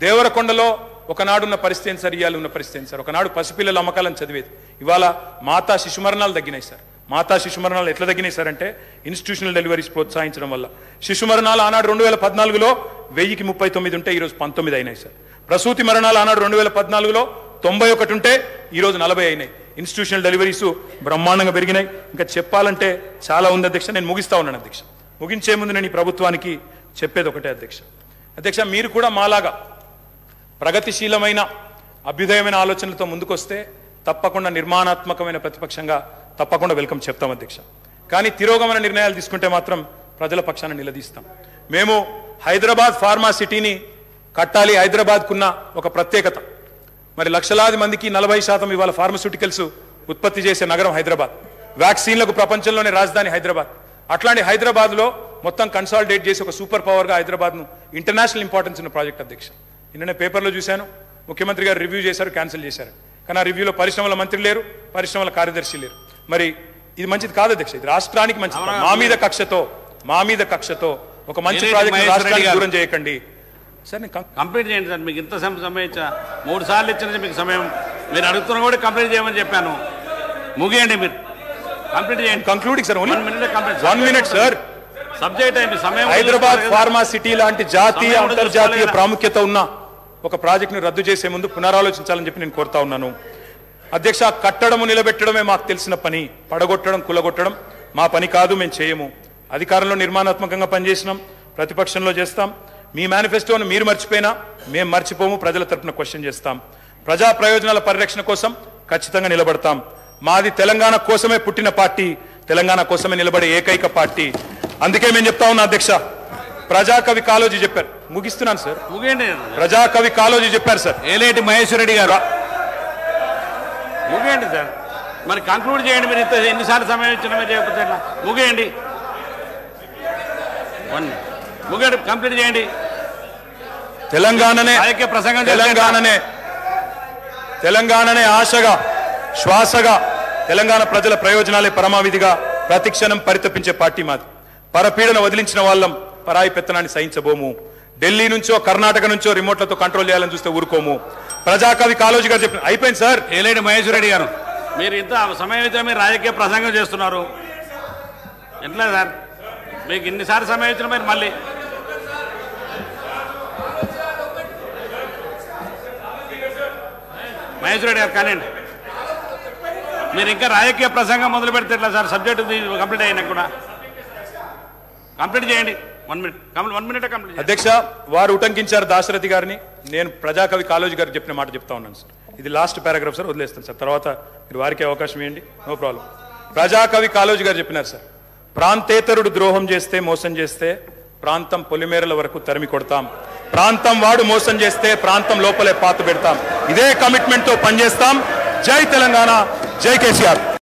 దేవరకొండలో ఒకనాడున్న పరిస్థితి ఏంటి సార్, ఇవాళ ఉన్న పరిస్థితి ఏంటి సార్? ఒకనాడు పసిపిల్లల అమ్మకాలను చదివేది, ఇవాళ మాతా శిశు మరణాలు తగ్గినాయి సార్. మాతా శిశు మరణాలు ఎట్లా తగ్గినాయి సార్ అంటే ఇన్స్టిట్యూషనల్ డెలివరీస్ ప్రోత్సహించడం వల్ల. శిశు మరణాలు ఆనాడు 2014లో 1039 ఉంటే ఈరోజు 19 అయినాయి సార్. ప్రసూతి మరణాలు ఆనాడు 2014లో 91 ఉంటే ఈరోజు 40 అయినాయి. ఇన్స్టిట్యూషనల్ డెలివరీస్ బ్రహ్మాండంగా పెరిగినాయి. ఇంకా చెప్పాలంటే చాలా ఉంది అధ్యక్ష. నేను ముగిస్తా ఉన్నాను అధ్యక్ష. ముగించే ముందు నేను ఈ ప్రభుత్వానికి చెప్పేది ఒకటే అధ్యక్ష. అధ్యక్ష, మీరు కూడా మాలాగా ప్రగతిశీలమైన అభ్యుదయమైన ఆలోచనలతో ముందుకొస్తే తప్పకుండా నిర్మాణాత్మకమైన ప్రతిపక్షంగా తప్పకుండా వెల్కమ్ చెప్తాం అధ్యక్ష. కానీ తిరోగమన నిర్ణయాలు తీసుకుంటే మాత్రం ప్రజల పక్షాన నిలదీస్తాం. మేము హైదరాబాద్ ఫార్మా సిటీని కట్టాలి. హైదరాబాద్కున్న ఒక ప్రత్యేకత, మరి లక్షలాది మందికి 40% ఇవాళ ఫార్మస్యూటికల్స్ ఉత్పత్తి చేసే నగరం హైదరాబాద్. వ్యాక్సిన్లకు ప్రపంచంలోనే రాజధాని హైదరాబాద్. అట్లాంటి హైదరాబాద్లో మొత్తం కన్సాలిడేట్ చేసి ఒక సూపర్ పవర్గా హైదరాబాద్ను ఇంటర్నేషనల్ ఇంపార్టెన్స్ ఉన్న ప్రాజెక్ట్ అధ్యక్ష. నిన్ననే పేపర్లో చూశాను, ముఖ్యమంత్రి గారు రివ్యూ చేశారు, క్యాన్సిల్ చేశారు. కానీ ఆ రివ్యూలో పరిశ్రమల మంత్రి లేరు, పరిశ్రమల కార్యదర్శి లేరు. మరి ఇది మంచిది కాదు అధ్యక్ష. ఇది రాష్ట్రానికి మంచిది. మా మీద కక్షతో ఒక మంచి ప్రాజెక్ట్ రాష్ట్రానికి దూరం చేయకండి సార్. నేను కంప్లీట్ చేయండి సార్. మీకు ఇంత సమయం ఇచ్చా, 3 సార్లు ఇచ్చిన మీకు సమయం. మీరు అడుగుతున్నా కూడా కంప్లీట్ చేయమని చెప్పాను. ముగియండి, మీరు కంప్లీట్ చేయండి. Concluding sir, 1 minute sir. Subject అయింది సమయం. హైదరాబాద్ ఫార్మా సిటీ లాంటి జాతీయ అంతర్జాతీయ ప్రాముఖ్యత ఉన్న ఒక ప్రాజెక్టును రద్దు చేసే ముందు పునరాలోచించాలని చెప్పి నేను కోరుతా ఉన్నాను అధ్యక్ష. కట్టడము నిలబెట్టడమే మాకు తెలిసిన పని, పడగొట్టడం కులగొట్టడం మా పని కాదు, మేము చేయము. అధికారంలో నిర్మాణాత్మకంగా పనిచేసినాం, ప్రతిపక్షంలో చేస్తాం. మీ మేనిఫెస్టోను మీరు మర్చిపోయినా మేము మర్చిపోము, ప్రజల తరపున క్వశ్చన్ చేస్తాం. ప్రజా ప్రయోజనాల పరిరక్షణ కోసం ఖచ్చితంగా నిలబడతాం. మాది తెలంగాణ కోసమే పుట్టిన పార్టీ, తెలంగాణ కోసమే నిలబడే ఏకైక పార్టీ. అందుకే మేము చెప్తా ఉన్నా అధ్యక్ష, ప్రజాకవి కాళోజీ చెప్పారు. ముగిస్తున్నాను సార్. ముగియండి. ప్రజాకవి కాళోజీ చెప్పారు సార్. ఏలేటి మహేశ్వర రెడ్డి గారు ముగియండి సార్. మరి కంక్లూడ్ చేయండి. మీరు ఎన్నిసార్లు సమయం ఇచ్చినా మీరు చేయకపోతే ముగియండి. ముగియండి, కంప్లీట్ చేయండి. తెలంగాణనే ఆశగా శ్వాసగా తెలంగాణ ప్రజల ప్రయోజనాలే పరమావిధిగా ప్రతిక్షణం పరితపించే పార్టీ మాది. పరపీడన వదిలించిన వాళ్ళం, పరాయి పెత్తనాన్ని సహించబోము. ఢిల్లీ నుంచో కర్ణాటక నుంచో రిమోట్లతో కంట్రోల్ చేయాలని చూస్తే ఊరుకోము. ప్రజాకవి కాళోజీ గారు చెప్పిన అయిపోయింది సార్. ఏలేటి మహేశ్వర రెడ్డి గారు, మీరు ఇంత సమయం ఇచ్చినా మీరు రాజకీయ ప్రసంగం చేస్తున్నారు. ఎట్లా సార్? మీకు ఇన్నిసార్లు సమయం ఇచ్చినా మీరు మళ్ళీ మహేశ్వర రెడ్డి గారు కానివ్వండి. మీరు ఇంకా రాజకీయ ప్రసంగం మొదలు పెడితే ఎట్లా సార్? సబ్జెక్టు కంప్లీట్ అయినా కూడా కంప్లీట్ చేయండి. 1 minute. 1 minute complete. అధ్యక్ష, వారు ఉటంకించారు దాశరథి గారిని. నేను ప్రజాకవి కాళోజీ గారు చెప్పిన మాట చెప్తా ఉన్నాను సార్. ఇది లాస్ట్ పారాగ్రాఫ్ సార్, వదిలేస్తాను సార్. తర్వాత మీరు వారికి అవకాశం ఇవ్వండి, నో ప్రాబ్లం. ప్రజాకవి కాళోజీ గారు చెప్పినారు సార్, ప్రాంతేతరుడు ద్రోహం చేస్తే, మోసం చేస్తే ప్రాంతం పొలిమేరల వరకు తరిమి కొడతాం. ప్రాంతం వాడు మోసం చేస్తే ప్రాంతం లోపలే పాత పెడతాం. ఇదే కమిట్మెంట్ తో పనిచేస్తాం. జై తెలంగాణ, జై కేసీఆర్.